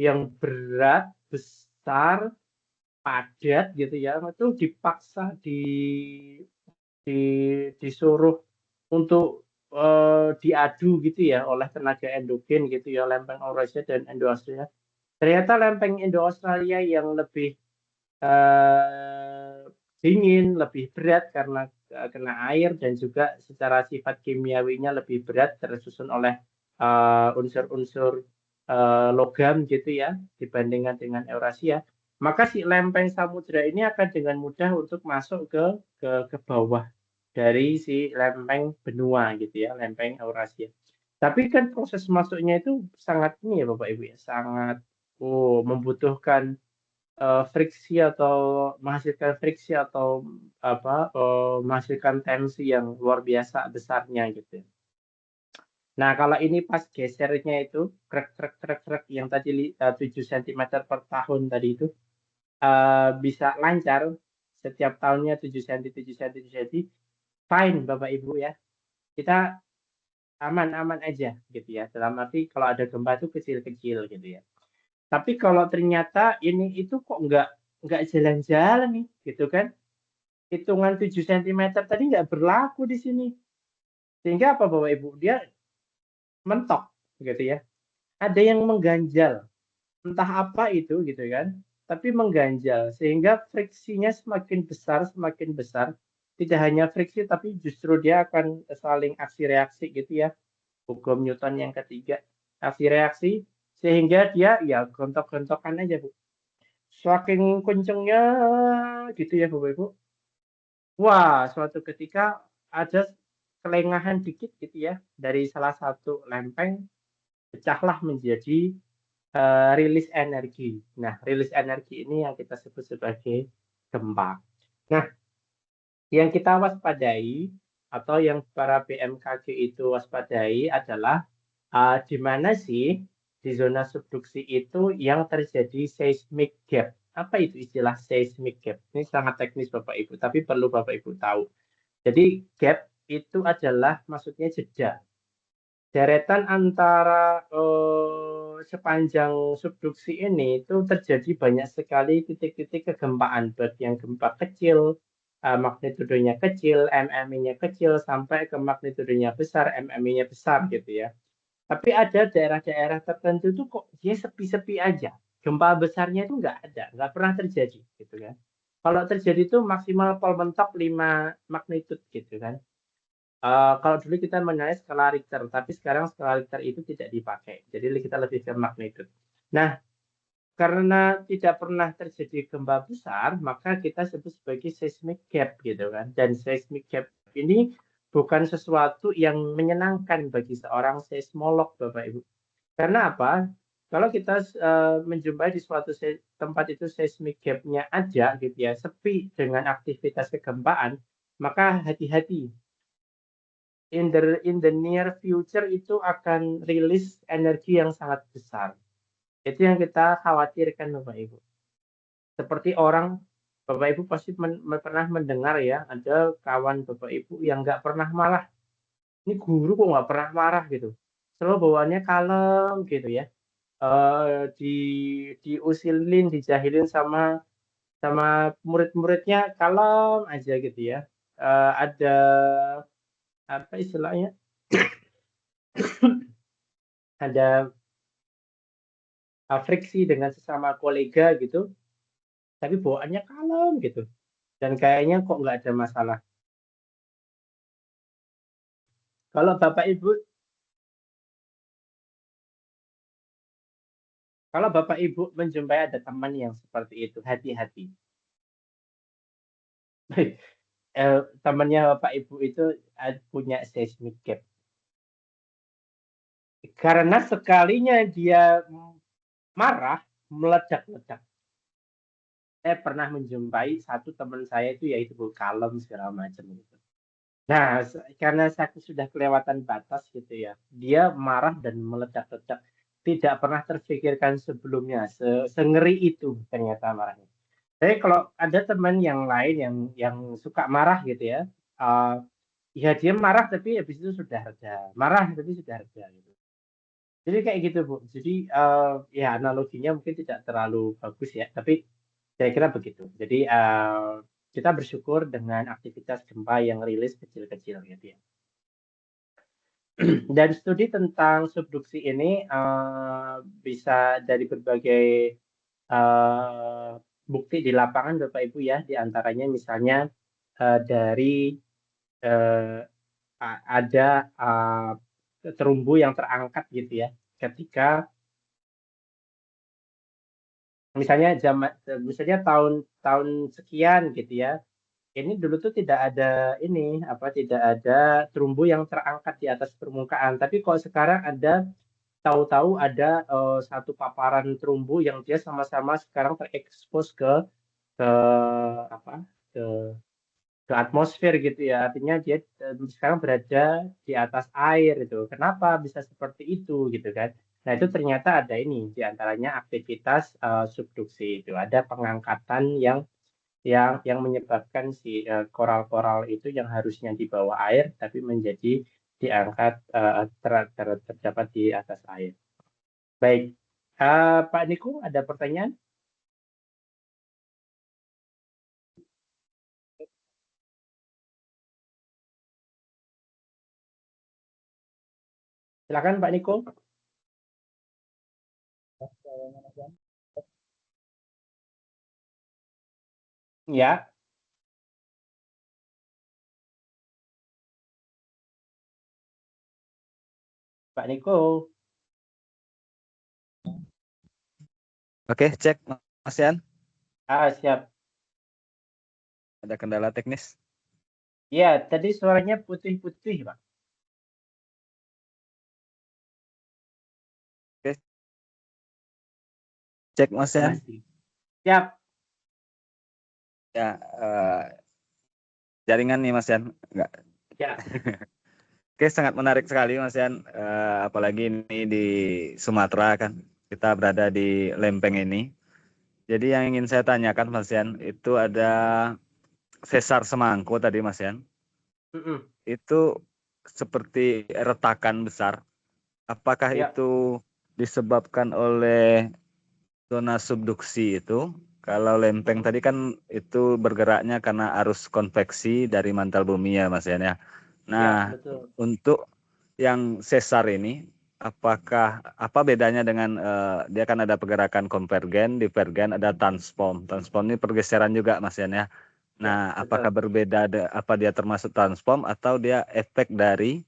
yang berat, besar, padat gitu ya, itu dipaksa disuruh untuk diadu gitu ya oleh tenaga endogen gitu ya, lempeng Eurasia dan Indo-Australia. Ternyata lempeng Indo-Australia yang lebih dingin, lebih berat karena kena air dan juga secara sifat kimiawinya lebih berat tersusun oleh unsur-unsur logam gitu ya dibandingkan dengan Eurasia. Maka si lempeng samudra ini akan dengan mudah untuk masuk ke bawah dari si lempeng benua gitu ya, lempeng Eurasia. Tapi kan proses masuknya itu sangat ini ya Bapak Ibu ya, sangat membutuhkan friksi atau menghasilkan friksi atau menghasilkan tensi yang luar biasa besarnya gitu. Nah, kalau ini pas gesernya itu krek yang tadi 7 cm per tahun tadi itu bisa lancar setiap tahunnya 7 cm, 7 cm, 7 cm, fine Bapak Ibu ya. Kita aman-aman aja gitu ya. Dalam arti kalau ada gempa itu kecil-kecil gitu ya. Tapi kalau ternyata ini itu kok nggak jalan-jalan nih, gitu kan? Hitungan 7 cm tadi nggak berlaku di sini. Sehingga apa Bapak Ibu? Dia mentok gitu ya. Ada yang mengganjal, entah apa itu gitu kan, tapi mengganjal sehingga friksinya semakin besar. Tidak hanya friksi tapi justru dia akan saling aksi reaksi gitu ya. Hukum Newton yang ketiga, aksi reaksi sehingga dia ya gontok-gontokan aja, Bu. Saking kencengnya gitu ya, Bapak Ibu. Wah, suatu ketika ada kelengahan dikit gitu ya dari salah satu lempeng pecahlah menjadi rilis energi. Nah, rilis energi ini yang kita sebut sebagai gempa. Nah, yang kita waspadai atau yang para BMKG itu waspadai adalah di mana sih di zona subduksi itu yang terjadi seismic gap. Apa itu istilah seismic gap? Ini sangat teknis Bapak Ibu, tapi perlu Bapak Ibu tahu. Jadi gap itu adalah maksudnya jeda. Deretan antara sepanjang subduksi ini itu terjadi banyak sekali titik-titik kegempaan, baik yang gempa kecil, magnitudenya kecil, MMI-nya kecil, sampai ke magnitudenya besar, MMI-nya besar gitu ya. Tapi ada daerah-daerah tertentu tuh kok dia sepi-sepi aja. Gempa besarnya itu nggak pernah terjadi gitu kan. Kalau terjadi itu maksimal pol mentok 5 magnitude gitu kan. Kalau dulu kita mengenai skala Richter, tapi sekarang skala Richter itu tidak dipakai. Jadi kita lebih ke magnitude. Nah, karena tidak pernah terjadi gempa besar, maka kita sebut sebagai seismic gap gitu kan. Dan seismic gap ini bukan sesuatu yang menyenangkan bagi seorang seismolog, Bapak Ibu. Karena apa? Kalau kita menjumpai di suatu tempat itu seismic gap-nya ada gitu ya, sepi dengan aktivitas kegempaan, maka hati-hati in the near future itu akan rilis energi yang sangat besar. Itu yang kita khawatirkan Bapak Ibu. Seperti orang, Bapak Ibu pasti pernah mendengar ya, ada kawan Bapak Ibu yang nggak pernah marah. Ini guru kok nggak pernah marah gitu. Selalu bawaannya kalem gitu ya. Di diusilin, dijahilin sama sama murid-muridnya kalem aja gitu ya. Ada apa istilahnya? Ada friksi dengan sesama kolega gitu, tapi bawaannya kalem gitu. Dan kayaknya kok nggak ada masalah. Kalau Bapak Ibu, kalau Bapak Ibu menjumpai ada teman yang seperti itu, hati-hati. Temannya Bapak Ibu itu punya seismic gap. Karena sekalinya dia marah, meledak-ledak. Saya pernah menjumpai satu teman saya itu yaitu kalem segala macam gitu. Nah, karena saya sudah kelewatan batas gitu ya, dia marah dan meledak-ledak. Tidak pernah terfikirkan sebelumnya, sengeri itu ternyata marahnya. Tapi kalau ada teman yang lain yang suka marah gitu ya, uh, ya dia marah tapi habis itu sudah reda, marah tapi sudah reda gitu. Jadi kayak gitu Bu. Jadi ya analoginya mungkin tidak terlalu bagus ya, tapi saya kira begitu. Jadi kita bersyukur dengan aktivitas gempa yang rilis kecil-kecil gitu ya. Dan studi tentang subduksi ini bisa dari berbagai bukti di lapangan Bapak Ibu ya, di antaranya misalnya dari eh, ada terumbu yang terangkat gitu ya, ketika misalnya tahun sekian gitu ya, ini dulu tuh tidak ada tidak ada terumbu yang terangkat di atas permukaan, tapi kok sekarang ada tahu-tahu ada satu paparan terumbu yang dia sama-sama sekarang terekspos ke apa ke ke atmosfer gitu ya. Artinya dia sekarang berada di atas air itu. Kenapa bisa seperti itu gitu kan? Nah, itu ternyata ada ini di antaranya aktivitas subduksi itu. Ada pengangkatan yang menyebabkan si koral-koral itu yang harusnya di bawah air tapi menjadi diangkat terdapat di atas air. Baik, Pak Niko ada pertanyaan? Silakan Pak Niko. Ya, Pak Niko. Oke, cek Mas Yan. Siap. Ada kendala teknis. Ya, tadi suaranya putih-putih, Pak. Oke. Cek Mas Yan. Masih. Siap. Ya, jaringan nih Mas Yan. Enggak. Ya. Oke, sangat menarik sekali Mas Yan. Apalagi ini di Sumatera kan. Kita berada di Lempeng ini. Jadi yang ingin saya tanyakan Mas Yan, itu ada sesar semangko tadi Mas Yan. Itu seperti retakan besar. Apakah Ya. itu disebabkan oleh zona subduksi itu? Kalau lempeng tadi kan itu bergeraknya karena arus konveksi dari mantel bumi ya Mas Yan ya. Nah, betul. untuk yang sesar ini, apakah apa bedanya dengan dia kan ada pergerakan konvergen, divergen, ada transform. Transform ini pergeseran juga Mas Yan ya. Nah, apakah berbeda? Apa dia termasuk transform atau dia efek dari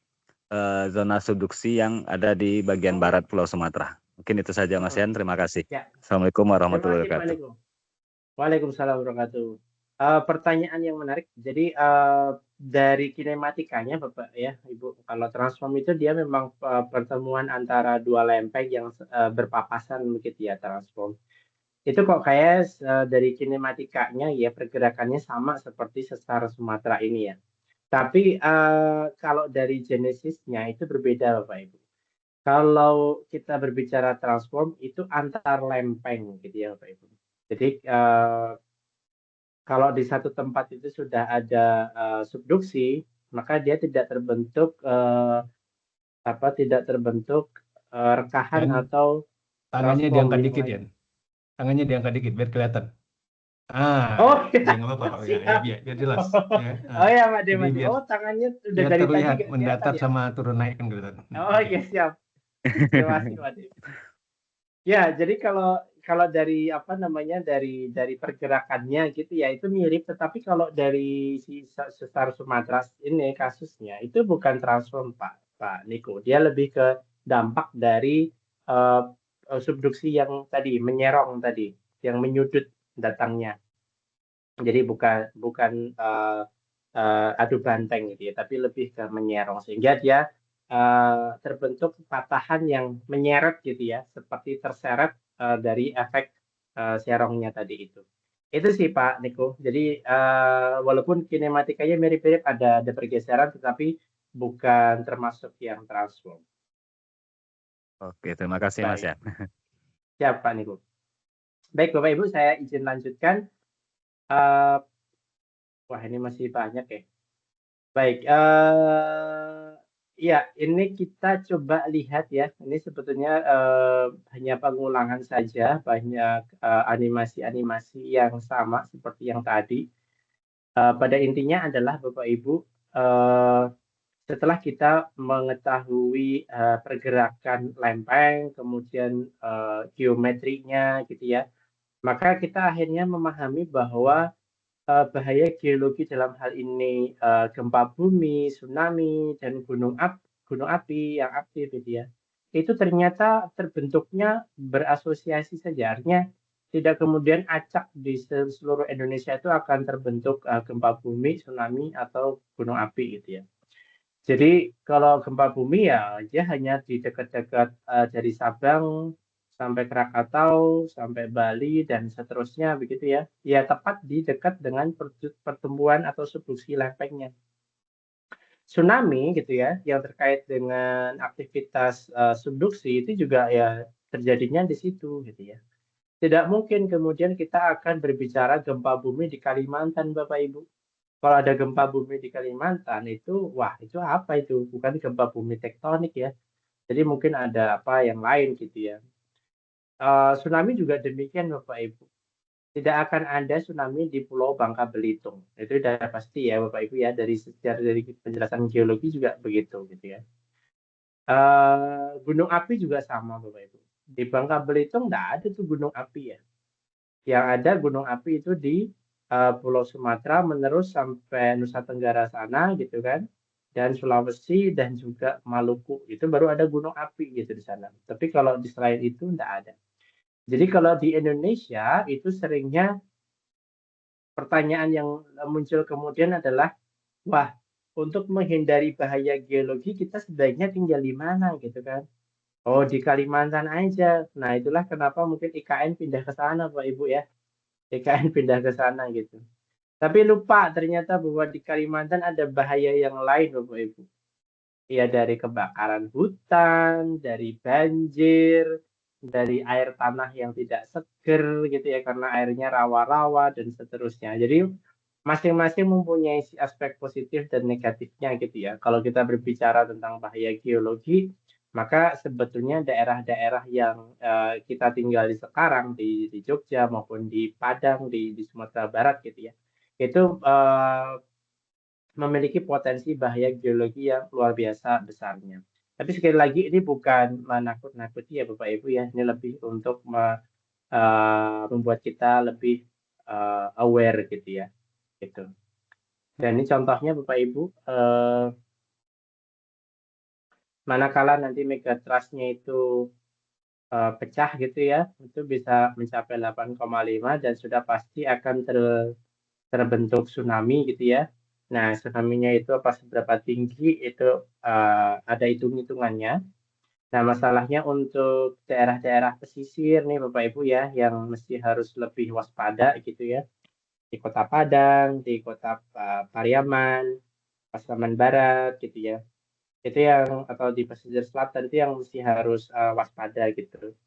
zona subduksi yang ada di bagian barat Pulau Sumatera? Mungkin itu saja Mas Yan. Terima kasih. Ya. Assalamualaikum warahmatullahi Terima kasih, Pak wabarakatuh. Niko. Waalaikumsalam warahmatullahi wabarakatuh. Pertanyaan yang menarik. Jadi dari kinematikanya Bapak ya, Ibu, kalau transform itu dia memang pertemuan antara dua lempeng yang berpapasan begitu ya, transform. Itu kok kayak dari kinematikanya ya pergerakannya sama seperti sesar Sumatera ini ya. Tapi kalau dari genesisnya itu berbeda Bapak Ibu. Kalau kita berbicara transform itu antar lempeng gitu ya Bapak Ibu. Jadi kalau di satu tempat itu sudah ada subduksi, maka dia tidak terbentuk rekahan Dan atau tangannya transform diangkat yang dikit lain. ya. Tangannya diangkat dikit biar kelihatan. Oh, Ya nggak apa-apa. Ya, biar jelas. Ya. Oh ya Pak Jadi Demas. biar, Oh tangannya udah biar dari tadi terlihat nggak kelihatan mendatar ya? sama turun naik kan kelihatan. Oh Oke. iya siap. Terima kasih Pak Demas. Ya, jadi kalau dari apa namanya dari pergerakannya gitu ya itu mirip, tetapi kalau dari si sesar Sumatera ini kasusnya itu bukan transform Pak Niko, dia lebih ke dampak dari eh, subduksi yang tadi menyerong tadi, yang menyudut datangnya. Jadi bukan bukan adu banteng gitu ya, tapi lebih ke menyerong sehingga dia terbentuk patahan yang menyeret gitu ya, seperti terseret dari efek serongnya tadi itu. Itu sih Pak Niko. Jadi walaupun kinematikanya mirip-mirip ada pergeseran, tetapi bukan termasuk yang transform. Oke, terima kasih Mas Baik, Yan. siap Pak Niko. Baik Bapak Ibu, saya izin lanjutkan. Eh, wah ini masih banyak ya. Baik, ya ini kita coba lihat ya. Ini sebetulnya hanya pengulangan saja, banyak animasi-animasi yang sama seperti yang tadi. Pada intinya adalah Bapak Ibu, eh, setelah kita mengetahui pergerakan lempeng, kemudian geometrinya gitu ya, maka kita akhirnya memahami bahwa bahaya geologi dalam hal ini gempa bumi, tsunami, dan gunung api yang aktif gitu ya. Itu ternyata terbentuknya berasosiasi saja. Artinya tidak kemudian acak di seluruh Indonesia itu akan terbentuk gempa bumi, tsunami, atau gunung api gitu ya. Jadi kalau gempa bumi ya dia hanya di dekat-dekat dari Sabang sampai Krakatau, sampai Bali dan seterusnya begitu ya. Ya tepat di dekat dengan pertumbuhan atau subduksi lempengnya. Tsunami gitu ya, yang terkait dengan aktivitas subduksi itu juga ya terjadinya di situ gitu ya. Tidak mungkin kemudian kita akan berbicara gempa bumi di Kalimantan Bapak Ibu. Kalau ada gempa bumi di Kalimantan itu, wah itu apa itu? Bukan gempa bumi tektonik ya. Jadi mungkin ada apa yang lain gitu ya. Tsunami juga demikian Bapak Ibu. Tidak akan ada tsunami di Pulau Bangka Belitung. Itu sudah pasti ya Bapak Ibu ya dari sejarah dari penjelasan geologi juga begitu gitu ya. Gunung api juga sama Bapak Ibu. Di Bangka Belitung nggak ada tuh gunung api ya. Yang ada gunung api itu di Pulau Sumatera menerus sampai Nusa Tenggara sana gitu kan. Dan Sulawesi dan juga Maluku itu baru ada gunung api gitu di sana. Tapi kalau di selain itu nggak ada. Jadi kalau di Indonesia itu seringnya pertanyaan yang muncul kemudian adalah, wah, untuk menghindari bahaya geologi kita sebaiknya tinggal di mana gitu kan? Oh, di Kalimantan aja. Nah, itulah kenapa mungkin IKN pindah ke sana, Pak Ibu ya. IKN pindah ke sana gitu. Tapi lupa ternyata bahwa di Kalimantan ada bahaya yang lain, Bapak Ibu. Ya dari kebakaran hutan, dari banjir, dari air tanah yang tidak seger gitu ya karena airnya rawa-rawa dan seterusnya. Jadi masing-masing mempunyai aspek positif dan negatifnya gitu ya. Kalau kita berbicara tentang bahaya geologi, maka sebetulnya daerah-daerah yang kita tinggali sekarang di Jogja maupun di Padang, di Sumatera Barat gitu ya, itu memiliki potensi bahaya geologi yang luar biasa besarnya. Tapi sekali lagi ini bukan menakut-nakuti ya Bapak Ibu ya, ini lebih untuk membuat kita lebih aware gitu ya, gitu. Dan ini contohnya Bapak Ibu, manakala nanti megatrustnya itu pecah gitu ya, itu bisa mencapai 8,5 dan sudah pasti akan terbentuk tsunami gitu ya. Nah, tsunami-nya itu apa seberapa tinggi itu ada hitung-hitungannya. Nah, masalahnya untuk daerah-daerah pesisir nih Bapak Ibu ya, yang mesti harus lebih waspada gitu ya. Di Kota Padang, di Kota Pariaman, Pasaman Barat gitu ya. Itu yang atau di pesisir selatan itu yang mesti harus waspada gitu.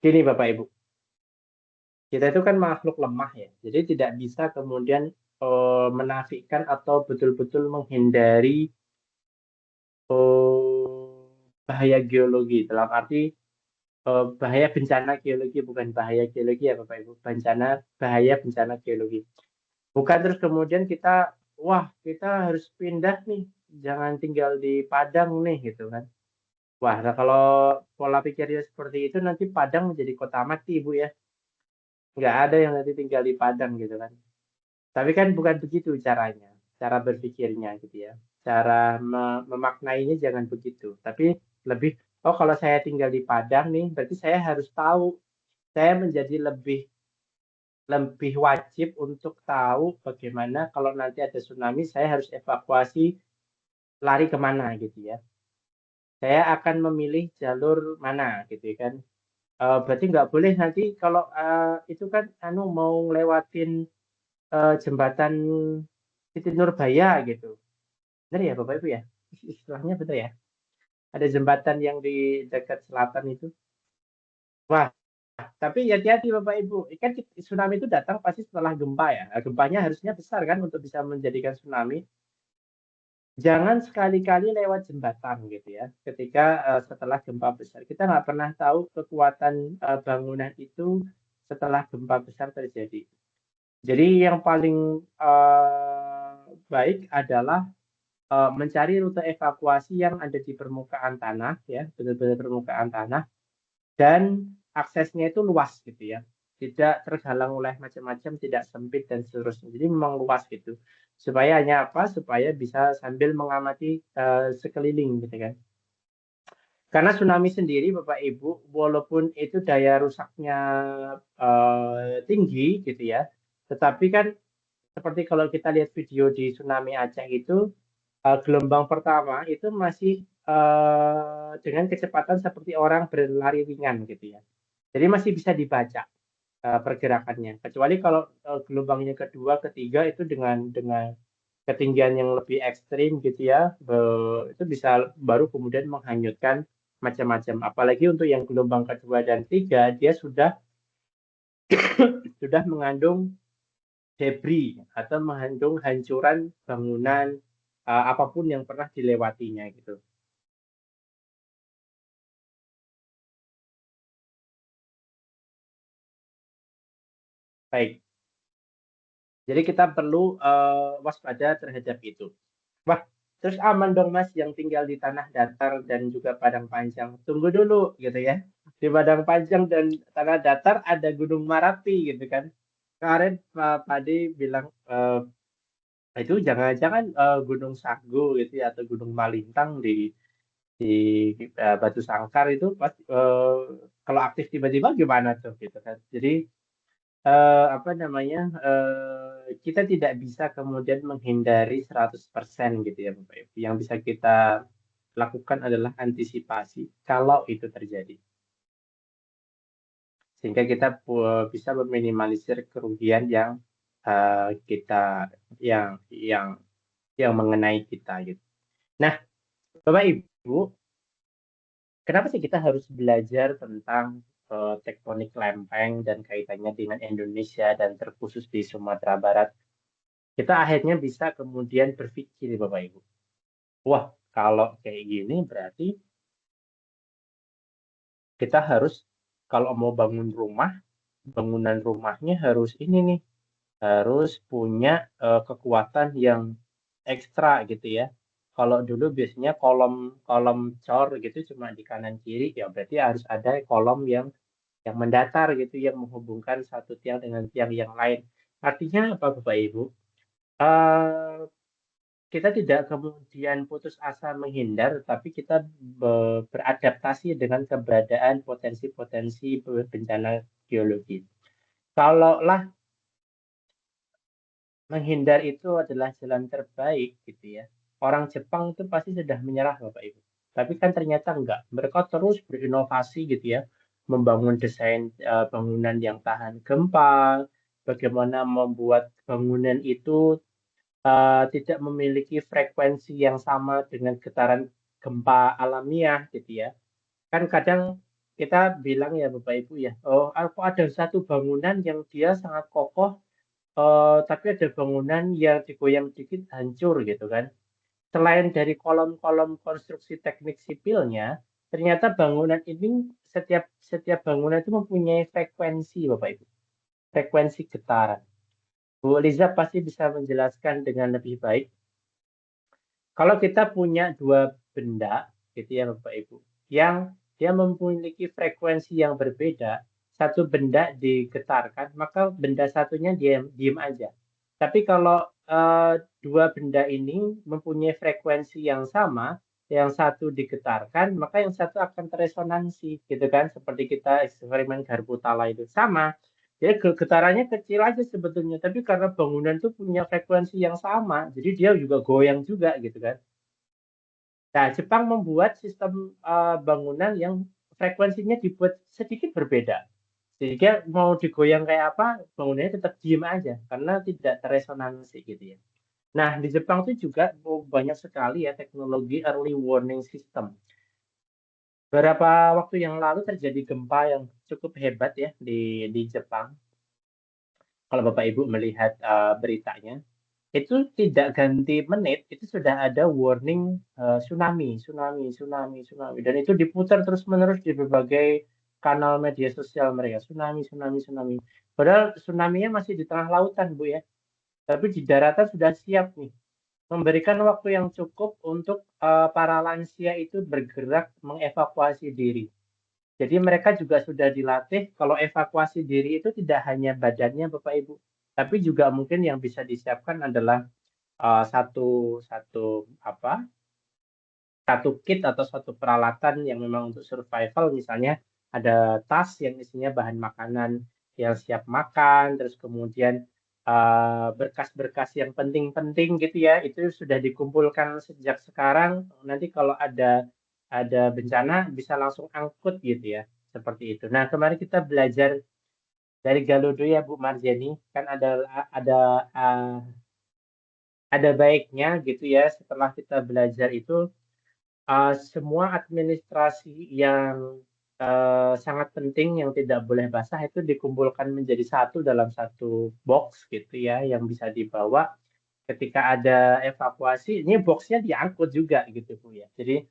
Gini Bapak Ibu, kita itu kan makhluk lemah ya, jadi tidak bisa kemudian menafikan atau betul-betul menghindari bahaya geologi dalam arti bahaya bencana geologi bukan bahaya geologi ya Bapak Ibu, bahaya bencana geologi. Bukan terus kemudian kita wah kita harus pindah nih, jangan tinggal di Padang nih gitu kan. Wah, nah kalau pola pikirnya seperti itu nanti Padang menjadi kota mati Ibu ya. Nggak ada yang nanti tinggal di Padang gitu kan. Tapi kan bukan begitu caranya, cara berpikirnya gitu ya. Cara memaknainya jangan begitu, tapi lebih, oh kalau saya tinggal di Padang nih, berarti saya harus tahu, saya menjadi lebih lebih wajib untuk tahu bagaimana kalau nanti ada tsunami, saya harus evakuasi lari kemana gitu ya. Saya akan memilih jalur mana gitu ya kan. Berarti nggak boleh nanti kalau itu kan mau ngelewatin jembatan Siti Nurbaya gitu. Benar ya Bapak Ibu ya? Istilahnya benar ya? Ada jembatan yang di dekat selatan itu. Wah, tapi hati-hati Bapak Ibu. Kan tsunami itu datang pasti setelah gempa ya. Nah, gempanya harusnya besar kan untuk bisa menjadikan tsunami. Jangan sekali-kali lewat jembatan gitu ya. Ketika setelah gempa besar. Kita nggak pernah tahu kekuatan bangunan itu setelah gempa besar terjadi. Jadi yang paling baik adalah mencari rute evakuasi yang ada di permukaan tanah ya, benar-benar permukaan tanah dan aksesnya itu luas gitu ya. Tidak terhalang oleh macam-macam, tidak sempit dan seterusnya. Jadi memang luas gitu. Supaya hanya apa? Supaya bisa sambil mengamati sekeliling gitu kan. Karena tsunami sendiri Bapak Ibu, walaupun itu daya rusaknya tinggi gitu ya, tetapi kan seperti kalau kita lihat video di tsunami Aceh itu gelombang pertama itu masih dengan kecepatan seperti orang berlari ringan gitu ya. Jadi masih bisa dibaca pergerakannya. Kecuali kalau gelombangnya kedua, ketiga itu dengan ketinggian yang lebih ekstrim gitu ya, itu bisa baru kemudian menghanyutkan macam-macam. Apalagi untuk yang gelombang kedua dan tiga, dia sudah mengandung debris atau mengandung hancuran bangunan apapun yang pernah dilewatinya gitu. Baik. Jadi kita perlu waspada terhadap itu. Wah, terus aman dong Mas yang tinggal di tanah datar dan juga padang panjang. Tunggu dulu gitu ya. Di padang panjang dan tanah datar ada Gunung Merapi gitu kan. Kemarin Pak Padi bilang itu jangan-jangan Gunung Sago gitu ya atau Gunung Malintang di Batu Sangkar itu kalau aktif tiba-tiba gimana tuh gitu kan. Jadi apa namanya, kita tidak bisa kemudian menghindari 100% gitu ya Bapak Ibu. Yang bisa kita lakukan adalah antisipasi kalau itu terjadi. Sehingga kita bisa meminimalisir kerugian yang kita yang mengenai kita gitu. Nah, Bapak Ibu, kenapa sih kita harus belajar tentang tektonik lempeng dan kaitannya dengan Indonesia dan terkhusus di Sumatera Barat? Kita akhirnya bisa kemudian berpikir Bapak Ibu, wah kalau kayak gini berarti kita harus kalau mau bangun rumah, bangunan rumahnya harus ini nih, harus punya kekuatan yang ekstra gitu ya. Kalau dulu biasanya kolom cor gitu cuma di kanan kiri, ya berarti harus ada kolom yang mendatar gitu yang menghubungkan satu tiang dengan tiang yang lain. Artinya apa Bapak Ibu? Eh, kita tidak kemudian putus asa menghindar, tapi kita beradaptasi dengan keberadaan potensi-potensi bencana geologi. Kalaulah menghindar itu adalah jalan terbaik gitu ya. Orang Jepang itu pasti sudah menyerah Bapak Ibu. Tapi kan ternyata enggak. Mereka terus berinovasi gitu ya. Membangun desain bangunan yang tahan gempa, bagaimana membuat bangunan itu tidak memiliki frekuensi yang sama dengan getaran gempa alamiah gitu ya. Kan kadang kita bilang ya Bapak Ibu ya, oh aku ada satu bangunan yang dia sangat kokoh, tapi ada bangunan yang digoyang dikit hancur gitu kan. Selain dari kolom-kolom konstruksi teknik sipilnya, ternyata bangunan ini setiap setiap bangunan itu mempunyai frekuensi Bapak Ibu, frekuensi getaran. Bu Liza pasti bisa menjelaskan dengan lebih baik. Kalau kita punya dua benda, gitu ya Bapak Ibu, yang dia memiliki frekuensi yang berbeda, satu benda digetarkan, maka benda satunya diam aja. Tapi kalau dua benda ini mempunyai frekuensi yang sama, yang satu digetarkan, maka yang satu akan teresonansi, gitu kan? Seperti kita eksperimen garpu tala itu sama. Jadi getarannya kecil aja sebetulnya, tapi karena bangunan itu punya frekuensi yang sama, jadi dia juga goyang juga gitu kan. Nah, Jepang membuat sistem bangunan yang frekuensinya dibuat sedikit berbeda. Sehingga mau digoyang kayak apa, bangunannya tetap diem aja karena tidak terresonansi gitu ya. Nah, di Jepang itu juga banyak sekali ya teknologi early warning system. Beberapa waktu yang lalu terjadi gempa yang cukup hebat ya di Jepang. Kalau Bapak Ibu melihat beritanya, itu tidak ganti menit, itu sudah ada warning tsunami, tsunami, tsunami, tsunami. Dan itu diputar terus-menerus di berbagai kanal media sosial mereka. Tsunami, tsunami, tsunami. Padahal tsunami-nya masih di tengah lautan, Bu ya. Tapi di daratan sudah siap nih. Memberikan waktu yang cukup untuk para lansia itu bergerak mengevakuasi diri. Jadi mereka juga sudah dilatih kalau evakuasi diri itu tidak hanya badannya Bapak Ibu, tapi juga mungkin yang bisa disiapkan adalah satu satu apa satu kit atau satu peralatan yang memang untuk survival, misalnya ada tas yang isinya bahan makanan yang siap makan, terus kemudian berkas-berkas yang penting-penting gitu ya, itu sudah dikumpulkan sejak sekarang. Nanti kalau ada bencana bisa langsung angkut gitu ya, seperti itu. Nah kemarin kita belajar dari Galudo ya Bu Marjani, kan ada baiknya gitu ya setelah kita belajar itu semua administrasi yang sangat penting yang tidak boleh basah itu dikumpulkan menjadi satu dalam satu box gitu ya yang bisa dibawa ketika ada evakuasi. Ini boxnya diangkut juga gitu Bu ya. Jadi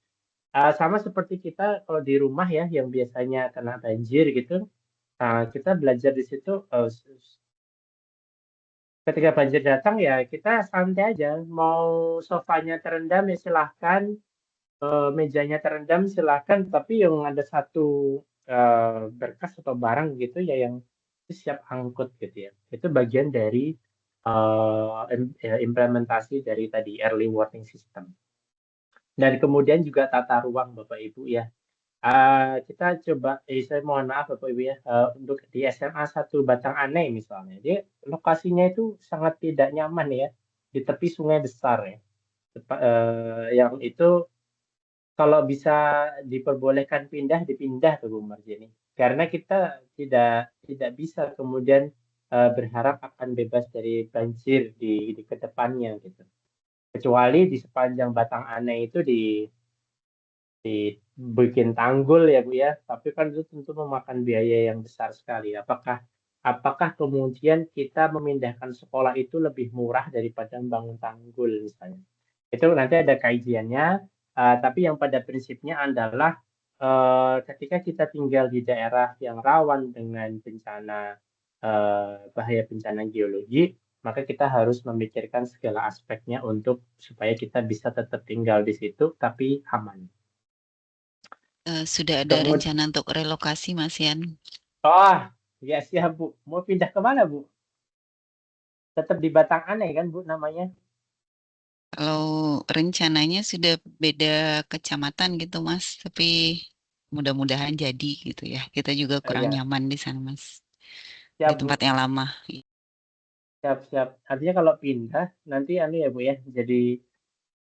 sama seperti kita kalau di rumah ya yang biasanya kena banjir gitu, kita belajar di situ ketika banjir datang ya kita santai aja, mau sofanya terendam ya silahkan, mejanya terendam silahkan, tapi yang ada satu berkas atau barang gitu ya yang siap angkut gitu ya. Itu bagian dari implementasi dari tadi early warning system. Dan kemudian juga tata ruang Bapak Ibu ya. Kita coba, saya mohon maaf Bapak Ibu ya, untuk di SMA 1 Batanganai misalnya, dia lokasinya itu sangat tidak nyaman ya, di tepi sungai besar ya. Yang itu kalau bisa diperbolehkan pindah, dipindah tuh Bu Marjani. Karena kita tidak bisa kemudian berharap akan bebas dari banjir di kedepannya gitu. Kecuali di sepanjang Batanganai itu dibikin tanggul ya Bu ya, tapi kan itu tentu memakan biaya yang besar sekali. Apakah kemudian kita memindahkan sekolah itu lebih murah daripada membangun tanggul misalnya? Itu nanti ada kajiannya, tapi yang pada prinsipnya adalah ketika kita tinggal di daerah yang rawan dengan bencana bahaya bencana geologi, maka kita harus memikirkan segala aspeknya untuk supaya kita bisa tetap tinggal di situ tapi aman. Sudah ada Kemudian, rencana untuk relokasi, Mas Yan? oh ya siap Bu, mau pindah ke mana Bu? Tetap di Batanganai kan Bu namanya? Kalau rencananya sudah beda kecamatan gitu, Mas. Tapi mudah-mudahan jadi gitu ya. Kita juga kurang Ya, nyaman di sana, Mas. Di siap Bu. tempat yang lama. Siap. Artinya kalau pindah nanti anu ya Bu ya, jadi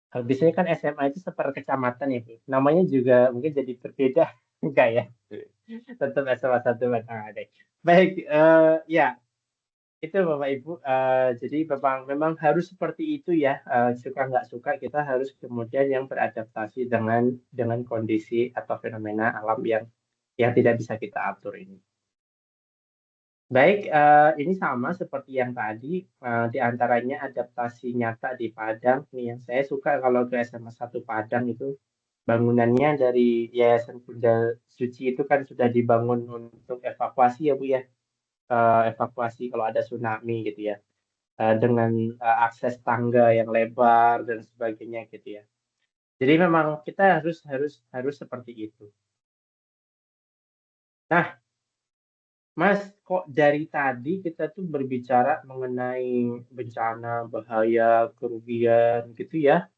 biasanya kan SMA itu seper kecamatan ya Bu. Namanya juga mungkin jadi berbeda, enggak ya? Tetap SMA 1 Batanganai. Baik, ya itu Bapak Ibu. Jadi memang harus seperti itu ya. Suka nggak suka kita harus kemudian yang beradaptasi dengan kondisi atau fenomena alam yang tidak bisa kita atur ini. Baik, ini sama seperti yang tadi, di antaranya adaptasi nyata di Padang nih yang saya suka kalau ke SMA 1 Padang itu, bangunannya dari Yayasan Bunda Suci itu kan sudah dibangun untuk evakuasi ya Bu ya, evakuasi kalau ada tsunami gitu ya, dengan, akses tangga yang lebar dan sebagainya gitu ya. Jadi memang kita harus seperti itu. Nah, Mas, kok dari tadi kita tuh berbicara mengenai bencana, bahaya, kerugian gitu ya.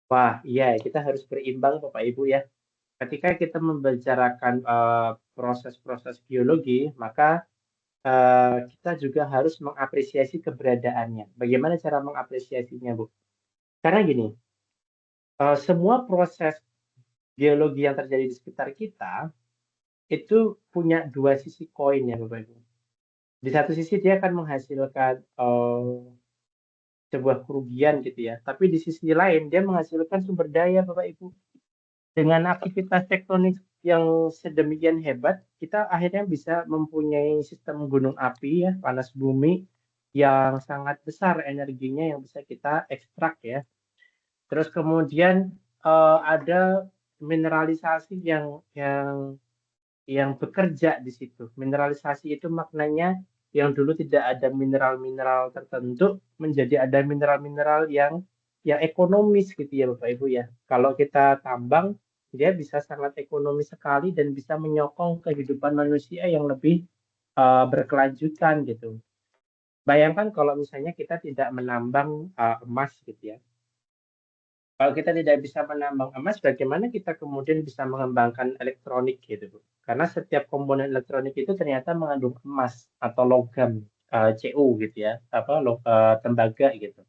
Wah, iya kita harus berimbang Bapak Ibu ya. Ketika kita membicarakan proses-proses geologi, maka kita juga harus mengapresiasi keberadaannya. Bagaimana cara mengapresiasinya, Bu? Karena gini, semua proses geologi yang terjadi di sekitar kita itu punya dua sisi koin ya, Bapak Ibu. Di satu sisi dia akan menghasilkan sebuah kerugian gitu ya. Tapi di sisi lain dia menghasilkan sumber daya Bapak Ibu. Dengan aktivitas tektonik yang sedemikian hebat, kita akhirnya bisa mempunyai sistem gunung api ya, panas bumi yang sangat besar energinya yang bisa kita ekstrak ya. Terus kemudian ada mineralisasi yang bekerja di situ. Mineralisasi itu maknanya yang dulu tidak ada mineral-mineral tertentu menjadi ada mineral-mineral yang ekonomis gitu ya Bapak Ibu ya. Kalau kita tambang dia bisa sangat ekonomis sekali dan bisa menyokong kehidupan manusia yang lebih berkelanjutan gitu. Bayangkan kalau misalnya kita tidak menambang emas gitu ya. Kalau kita tidak bisa menambang emas, bagaimana kita kemudian bisa mengembangkan elektronik gitu, Bu? Karena setiap komponen elektronik itu ternyata mengandung emas atau logam, Cu gitu ya, tembaga gitu.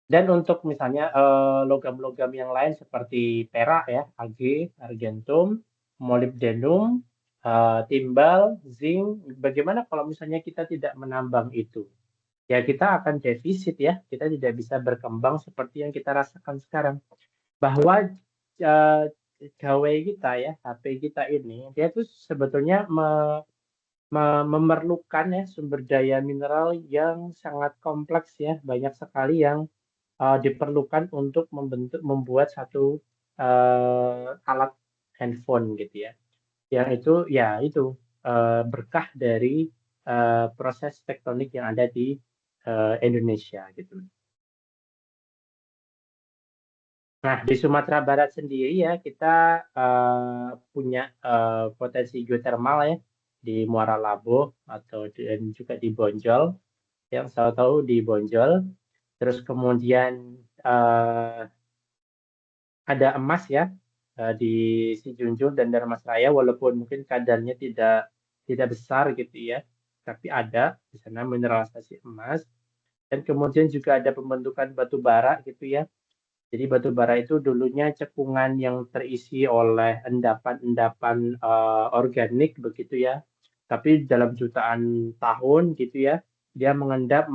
Dan untuk misalnya logam-logam yang lain seperti perak ya, Ag, argentum, molybdenum, timbal, zinc, bagaimana kalau misalnya kita tidak menambang itu? Ya kita akan defisit ya, kita tidak bisa berkembang seperti yang kita rasakan sekarang. Bahwa gawai kita ya, HP kita ini, dia tuh sebetulnya memerlukan ya sumber daya mineral yang sangat kompleks ya, banyak sekali yang diperlukan untuk membuat satu alat handphone gitu ya. Yang itu ya itu berkah dari proses tektonik yang ada di Indonesia gitu. Nah, di Sumatera Barat sendiri ya kita punya potensi geotermal ya di Muara Labuh dan juga di Bonjol. Yang saya tahu di Bonjol. Terus kemudian ada emas ya di Sijunjung dan Darmasraya, walaupun mungkin kadarnya tidak besar gitu ya, tapi ada di sana mineralisasi emas. Dan kemudian juga ada pembentukan batu bara gitu ya. Jadi batu bara itu dulunya cekungan yang terisi oleh endapan-endapan organik begitu ya. Tapi dalam jutaan tahun gitu ya, dia mengendap,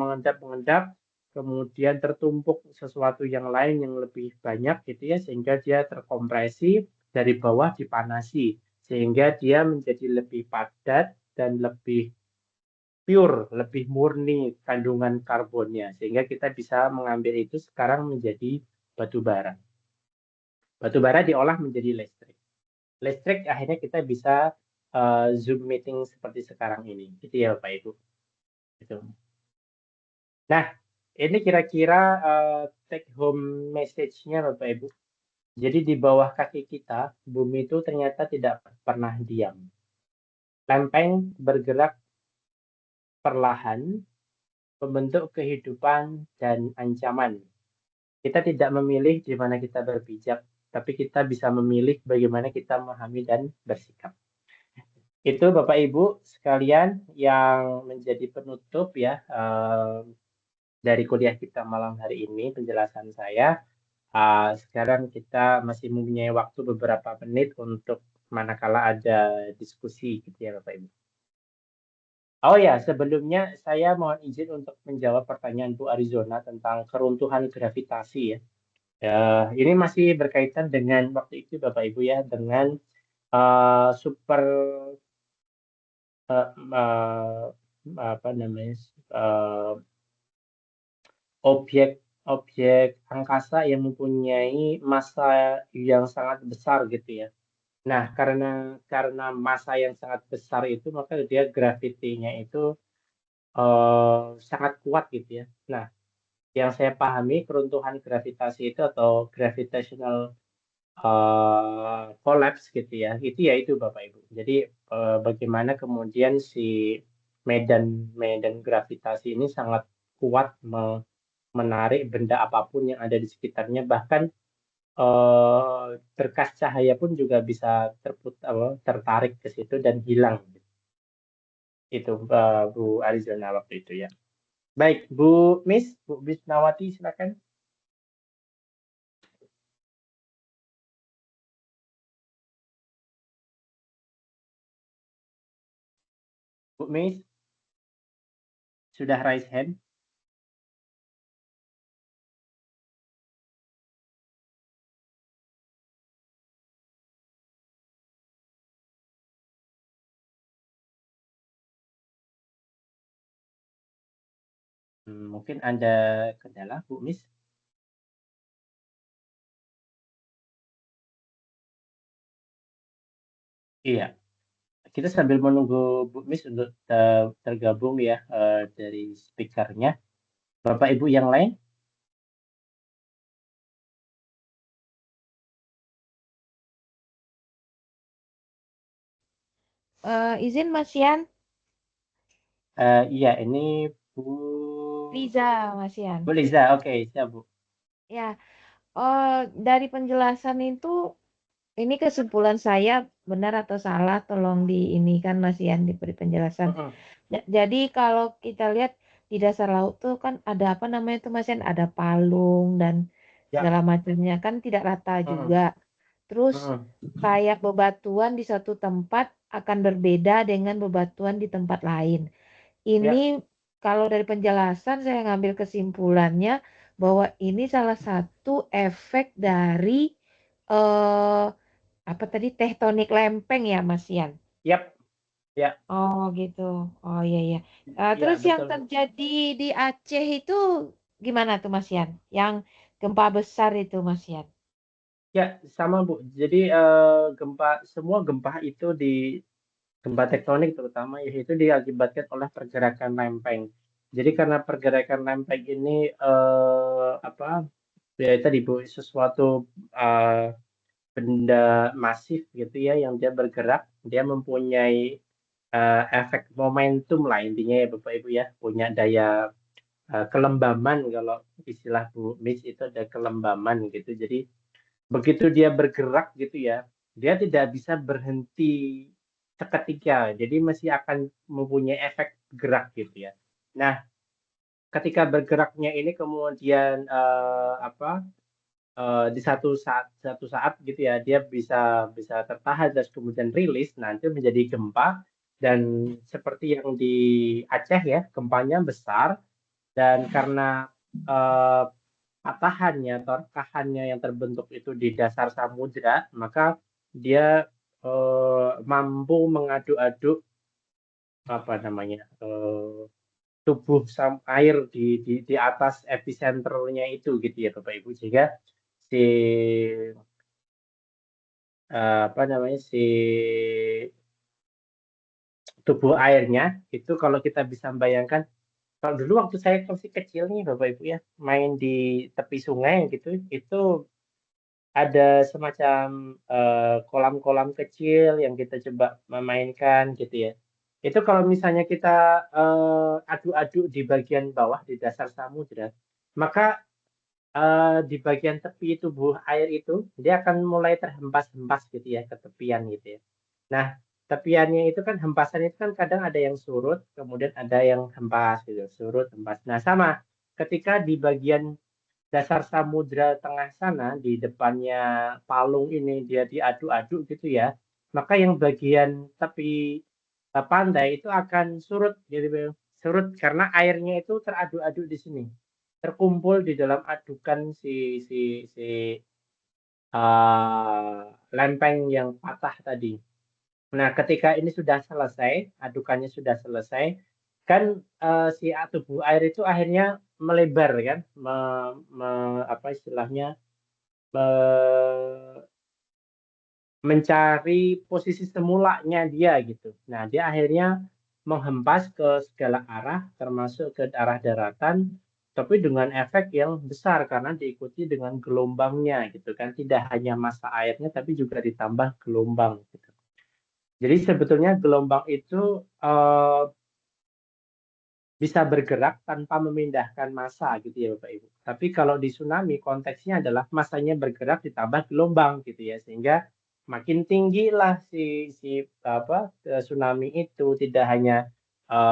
kemudian tertumpuk sesuatu yang lain yang lebih banyak gitu ya, sehingga dia terkompresi dari bawah dipanasi, sehingga dia menjadi lebih padat dan lebih pure, lebih murni kandungan karbonnya, sehingga kita bisa mengambil itu sekarang menjadi batu bara. Batu bara diolah menjadi listrik. Listrik akhirnya kita bisa Zoom meeting seperti sekarang ini. Gitu ya Bapak Ibu. Gitu. Nah, ini kira-kira take home message-nya Bapak Ibu. Jadi di bawah kaki kita, bumi itu ternyata tidak pernah diam. Lempeng bergerak perlahan, membentuk kehidupan dan ancaman. Kita tidak memilih di mana kita berpijak, tapi kita bisa memilih bagaimana kita memahami dan bersikap. Itu Bapak Ibu sekalian yang menjadi penutup ya dari kuliah kita malam hari ini, penjelasan saya. Sekarang kita masih mempunyai waktu beberapa menit untuk manakala ada diskusi gitu ya Bapak Ibu. Oh ya, sebelumnya saya mohon izin untuk menjawab pertanyaan Bu Arizona tentang keruntuhan gravitasi ya. Ini masih berkaitan dengan waktu itu Bapak Ibu ya, dengan super apa namanya objek angkasa yang mempunyai massa yang sangat besar gitu ya. Nah, karena massa yang sangat besar itu, maka dia gravity-nya itu sangat kuat gitu ya. Nah, yang saya pahami keruntuhan gravitasi itu atau gravitational collapse gitu ya, itu Bapak Ibu. Jadi bagaimana kemudian si medan gravitasi ini sangat kuat menarik benda apapun yang ada di sekitarnya, bahkan berkas cahaya pun juga bisa tertarik ke situ dan hilang. Itu Bu Arizona waktu itu ya. Baik, Bu Bisnawati silakan. Bu Miss, sudah raise hand? Mungkin ada kendala, Bu Miss? Iya, kita sambil menunggu Bu Miss untuk tergabung ya dari speakernya. Bapak Ibu yang lain? Izin Mas Yan, Iya, ini Bu Liza Mas Yan. Bu Liza, oke, siap Bu. Ya, dari penjelasan itu, ini kesimpulan saya benar atau salah, tolong diinikan Mas Yan diberi penjelasan. Jadi kalau kita lihat di dasar laut tuh kan ada apa namanya itu Mas Yan, ada palung dan segala macamnya kan tidak rata juga. Terus kayak bebatuan di satu tempat akan berbeda dengan bebatuan di tempat lain. Ini kalau dari penjelasan saya ngambil kesimpulannya bahwa ini salah satu efek dari apa tadi tektonik lempeng ya Mas Yan? Yap. Ya. Oh gitu. Oh iya iya. Terus yang terjadi di Aceh itu gimana tuh Mas Yan? Yang gempa besar itu Mas Yan? Ya, sama Bu. Jadi semua gempa itu gempa tektonik terutama, yaitu diakibatkan oleh pergerakan lempeng. Jadi karena pergerakan lempeng ini ya tadi Bu, sesuatu benda masif gitu ya yang dia bergerak, dia mempunyai efek momentum lah intinya ya Bapak Ibu ya, punya daya kelembaman kalau istilah Bu Miss itu ada kelembaman gitu. Jadi begitu dia bergerak gitu ya, dia tidak bisa berhenti seketika. Jadi masih akan mempunyai efek gerak gitu ya. Nah, ketika bergeraknya ini kemudian di satu saat gitu ya dia bisa bisa tertahan terus kemudian rilis, nah itu menjadi gempa dan seperti yang di Aceh ya gempanya besar dan karena eh, patahannya atau rekahannya yang terbentuk itu di dasar samudra maka dia mampu mengaduk-aduk apa namanya tubuh air di atas epicenternya itu gitu ya Bapak Ibu sehingga si apa namanya si tubuh airnya itu kalau kita bisa bayangkan kalau dulu waktu saya masih kecil nih Bapak Ibu ya main di tepi sungai gitu itu ada semacam kolam-kolam kecil yang kita coba memainkan gitu ya. Itu kalau misalnya kita aduk-aduk di bagian bawah di dasar samudra, maka di bagian tepi tubuh air itu dia akan mulai terhempas-hempas gitu ya ke tepian gitu ya. Nah, tepiannya itu kan hempasan itu kan kadang ada yang surut, kemudian ada yang hempas gitu, surut, hempas. Nah, sama ketika di bagian dasar samudra tengah sana di depannya palung ini dia diaduk-aduk gitu ya, maka yang bagian tepi pantai itu akan surut gitu, surut karena airnya itu teraduk-aduk di sini terkumpul di dalam adukan si lempeng yang patah tadi. Nah, ketika ini sudah selesai, adukannya sudah selesai, kan si tubuh air itu akhirnya melebar kan, apa istilahnya, mencari posisi semulanya dia gitu. Nah, dia akhirnya menghempas ke segala arah, termasuk ke arah daratan, tapi dengan efek yang besar karena diikuti dengan gelombangnya gitu kan. Tidak hanya massa airnya, tapi juga ditambah gelombang gitu. Jadi sebetulnya gelombang itu bisa bergerak tanpa memindahkan massa gitu ya Bapak Ibu. Tapi kalau di tsunami konteksnya adalah massanya bergerak ditambah gelombang gitu ya sehingga makin tinggi lah tsunami itu tidak hanya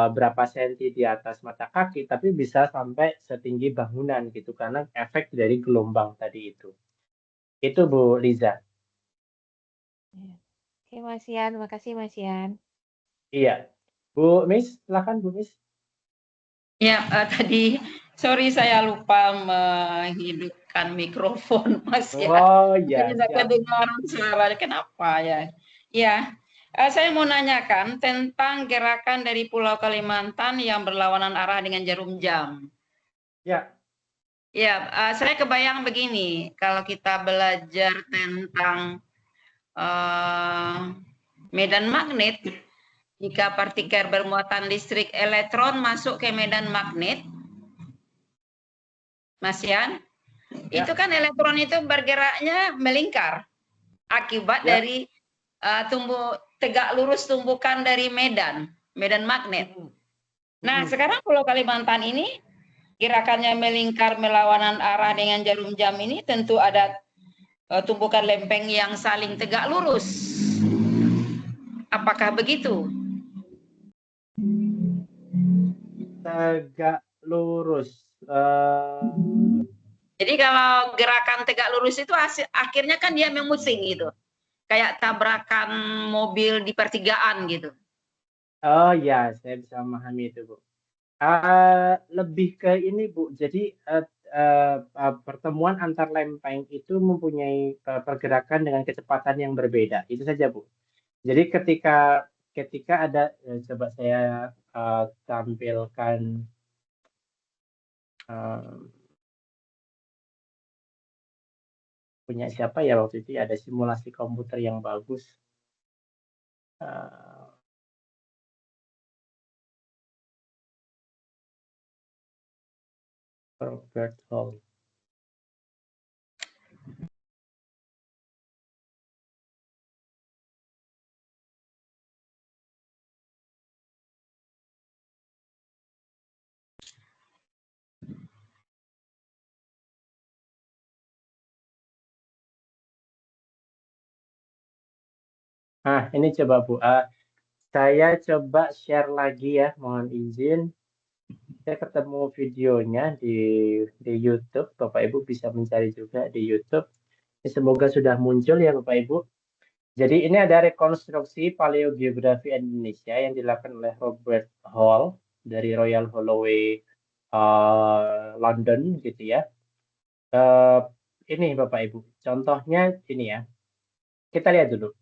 berapa senti di atas mata kaki tapi bisa sampai setinggi bangunan gitu karena efek dari gelombang tadi itu. Itu Bu Liza. Oke Mas Yan, makasih Mas Yan. Iya. Bu Miss, silakan Bu Miss. Ya, tadi sorry saya lupa menghidupkan mikrofon Mas ya. Oh iya, Tidak siap. kedengaran suaranya, kenapa ya? Ya, saya mau nanyakan tentang gerakan dari Pulau Kalimantan yang berlawanan arah dengan jarum jam. Ya. Ya, saya kebayang begini, kalau kita belajar tentang medan magnet, jika partikel bermuatan listrik elektron masuk ke medan magnet, Mas Yan, Ya. itu kan elektron itu bergeraknya melingkar akibat Ya. dari tegak lurus tumbukan dari medan magnet. Nah, sekarang Pulau Kalimantan ini gerakannya melingkar melawanan arah dengan jarum jam ini tentu ada tumbukan lempeng yang saling tegak lurus. Apakah begitu? Tegak lurus. Jadi kalau gerakan tegak lurus itu akhirnya kan dia memusing gitu. Kayak tabrakan mobil di pertigaan gitu. Oh ya, saya bisa memahami itu, Bu. Lebih ke ini, Bu. Jadi pertemuan antar lempeng itu mempunyai pergerakan dengan kecepatan yang berbeda. Itu saja, Bu. Jadi ketika ada, coba saya tampilkan punya siapa ya waktu itu ada simulasi komputer yang bagus. Robert Hall. Nah, ini coba Bu. Saya coba share lagi ya, mohon izin. Saya ketemu videonya di YouTube. Bapak Ibu bisa mencari juga di YouTube. Semoga sudah muncul ya Bapak Ibu. Jadi ini ada rekonstruksi paleogeografi Indonesia yang dilakukan oleh Robert Hall dari Royal Holloway London gitu ya. Ini Bapak Ibu, contohnya ini ya. Kita lihat dulu.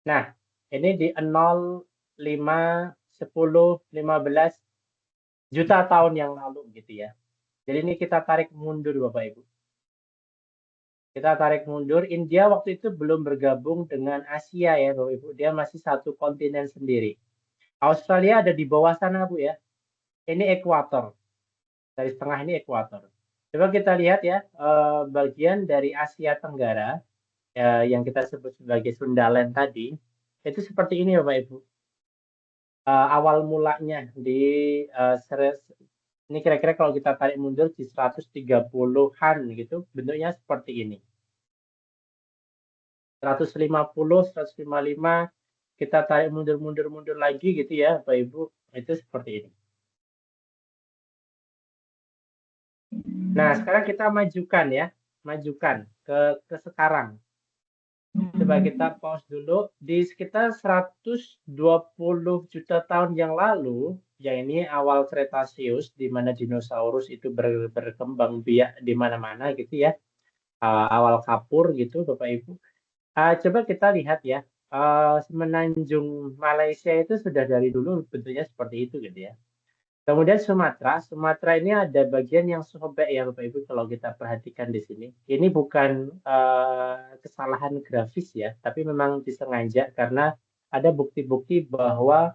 Nah, ini di 0, 5, 10, 15 juta tahun yang lalu gitu ya. Jadi ini kita tarik mundur Bapak Ibu. Kita tarik mundur, India waktu itu belum bergabung dengan Asia ya Bapak Ibu. Dia masih satu kontinen sendiri. Australia ada di bawah sana Bu ya. Ini ekuator. Dari tengah ini ekuator. Coba kita lihat ya, bagian dari Asia Tenggara yang kita sebut sebagai Sundaland tadi, itu seperti ini Bapak Ibu. Awal mulanya di ini kira-kira kalau kita tarik mundur di 130-an gitu, bentuknya seperti ini. 150, 155, kita tarik mundur lagi gitu ya Bapak Ibu, itu seperti ini. Nah, sekarang kita majukan ya, majukan ke sekarang. Coba kita pause dulu, di sekitar 120 juta tahun yang lalu, yang ini awal Kretasius, di mana dinosaurus itu berkembang biak di mana-mana gitu ya, awal kapur gitu Bapak Ibu. Coba kita lihat ya, semenanjung Malaysia itu sudah dari dulu bentuknya seperti itu gitu ya. Kemudian Sumatera ini ada bagian yang sobek ya Bapak Ibu kalau kita perhatikan di sini. Ini bukan kesalahan grafis ya, tapi memang disengaja karena ada bukti-bukti bahwa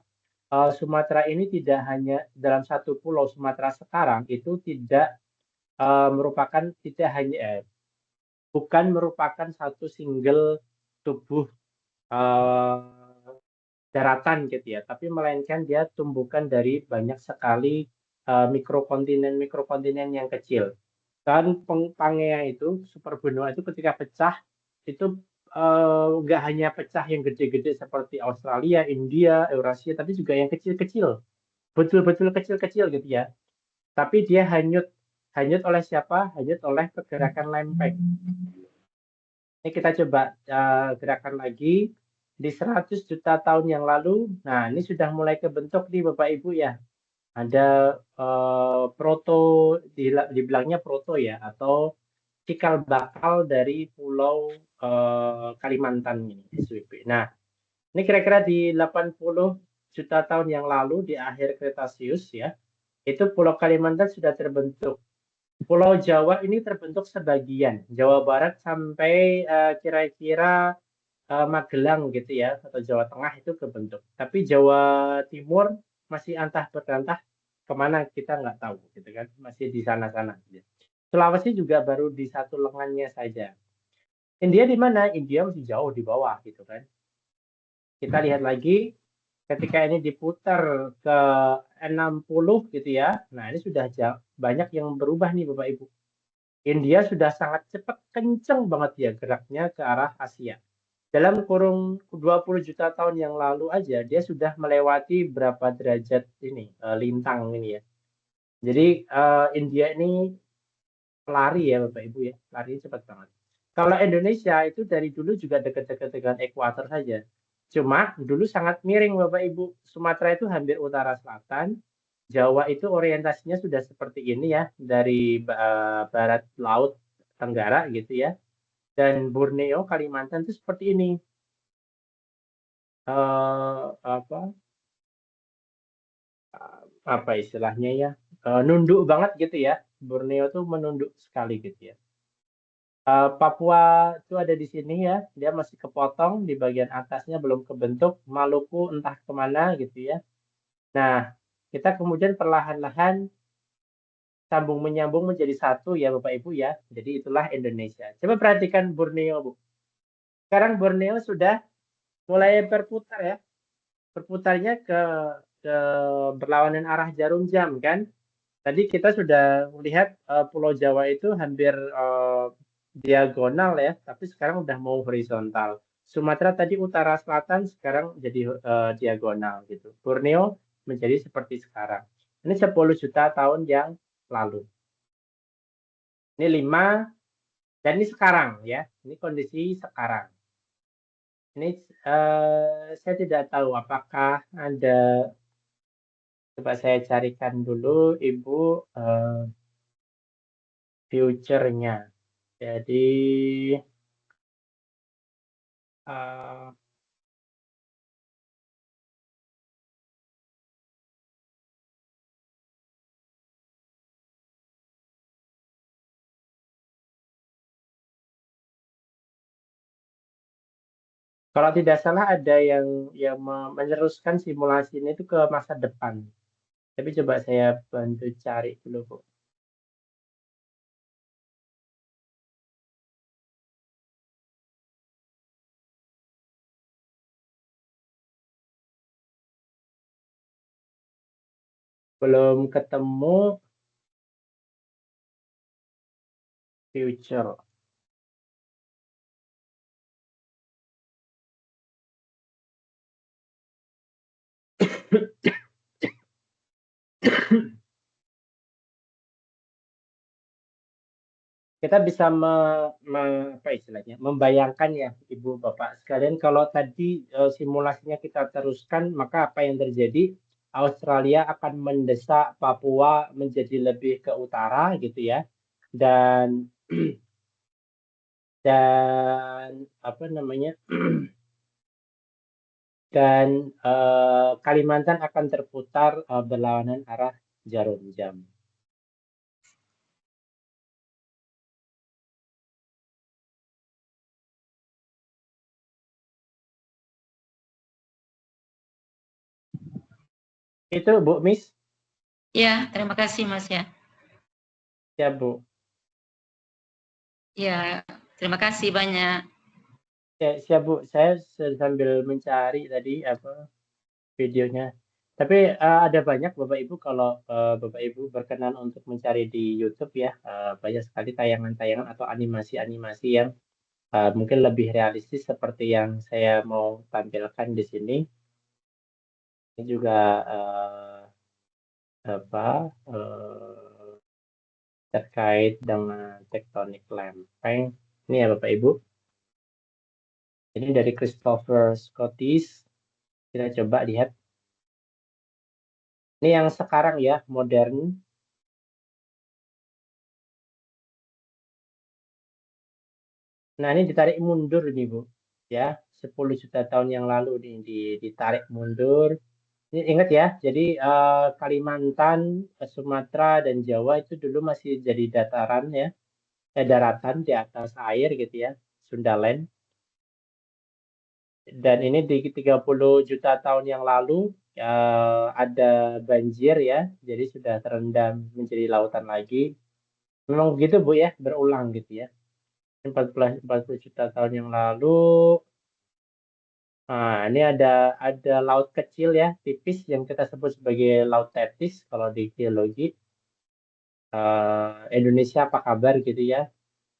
Sumatera ini tidak hanya dalam satu pulau. Sumatera sekarang itu bukan merupakan satu single tubuh daratan gitu ya, tapi melainkan dia tumbukan dari banyak sekali mikrokontinen yang kecil. Dan Pangea itu, superbenua itu ketika pecah, itu nggak hanya pecah yang gede-gede seperti Australia, India, Eurasia, tapi juga yang kecil-kecil. Betul-betul kecil-kecil gitu ya. Tapi dia hanyut. Hanyut oleh siapa? Hanyut oleh pergerakan lempeng. Ini kita coba gerakan lagi. Di 100 juta tahun yang lalu, nah ini sudah mulai kebentuk nih Bapak Ibu ya. Ada proto, dibilangnya proto ya, atau cikal bakal dari pulau Kalimantan ini, SWP. Nah, ini kira-kira di 80 juta tahun yang lalu, di akhir Kretasius ya, itu pulau Kalimantan sudah terbentuk. Pulau Jawa ini terbentuk sebagian, Jawa Barat sampai kira-kira Magelang gitu ya, atau Jawa Tengah itu kebentuk. Tapi Jawa Timur masih antah berantah kemana kita nggak tahu gitu kan, masih di sana-sana. Sulawesi juga baru di satu lengannya saja. India di mana? India masih jauh di bawah gitu kan. Kita lihat lagi, ketika ini diputar ke 60 gitu ya, nah ini sudah banyak yang berubah nih Bapak Ibu. India sudah sangat cepat, kenceng banget ya geraknya ke arah Asia. Dalam kurung 20 juta tahun yang lalu aja, dia sudah melewati berapa derajat ini, lintang ini ya. Jadi India ini lari ya Bapak Ibu ya, lari cepat banget. Kalau Indonesia itu dari dulu juga dekat-dekat dengan ekuator saja. Cuma dulu sangat miring Bapak Ibu. Sumatera itu hampir utara selatan, Jawa itu orientasinya sudah seperti ini ya, dari barat laut tenggara gitu ya. Dan Borneo, Kalimantan itu seperti ini. Apa istilahnya ya, nunduk banget gitu ya. Borneo tuh menunduk sekali gitu ya. Papua itu ada di sini ya, dia masih kepotong di bagian atasnya belum kebentuk. Maluku entah kemana gitu ya. Nah, kita kemudian perlahan-lahan sambung menyambung menjadi satu ya Bapak Ibu ya. Jadi itulah Indonesia. Coba perhatikan Borneo, Bu. Sekarang Borneo sudah mulai berputar ya. Berputarnya ke berlawanan arah jarum jam kan. Tadi kita sudah melihat Pulau Jawa itu hampir diagonal ya, tapi sekarang udah mau horizontal. Sumatera tadi utara selatan, sekarang jadi diagonal gitu. Borneo menjadi seperti sekarang. Ini 10 juta tahun yang lalu. Ini 5, dan ini sekarang ya. Ini kondisi sekarang. Ini saya tidak tahu apakah ada, coba saya carikan dulu Ibu future-nya. Jadi kalau tidak salah ada yang meneruskan simulasi ini itu ke masa depan. Tapi coba saya bantu cari dulu, Bu. Belum ketemu future. Kita bisa apa istilahnya, membayangkan ya Ibu Bapak sekalian, kalau tadi simulasinya kita teruskan, maka apa yang terjadi? Australia akan mendesak Papua menjadi lebih ke utara gitu ya, dan apa namanya, dan Kalimantan akan terputar berlawanan arah jarum jam. Itu Bu Miss. Ya, terima kasih Mas ya. Ya Bu. Ya, terima kasih banyak. Ya, siap Bu. Saya sambil mencari tadi apa videonya. Tapi ada banyak Bapak Ibu, kalau Bapak Ibu berkenan untuk mencari di YouTube ya, banyak sekali tayangan-tayangan atau animasi-animasi yang mungkin lebih realistis seperti yang saya mau tampilkan di sini. Ini juga terkait dengan tektonik lempeng. Ini ya Bapak Ibu. Ini dari Christopher Scottis. Kita coba lihat. Ini yang sekarang ya, modern. Nah, ini ditarik mundur nih Bu. Ya, 10 juta tahun yang lalu nih ditarik mundur. Ini ingat ya, jadi Kalimantan, Sumatera dan Jawa itu dulu masih jadi dataran ya, daratan di atas air gitu ya, Sundaland. Dan ini di 30 juta tahun yang lalu ada banjir ya, jadi sudah terendam menjadi lautan lagi. Memang begitu Bu ya, berulang gitu ya. 40 juta tahun yang lalu. Nah, ini ada laut kecil ya, tipis, yang kita sebut sebagai laut Tethys kalau di geologi. Indonesia apa kabar gitu ya?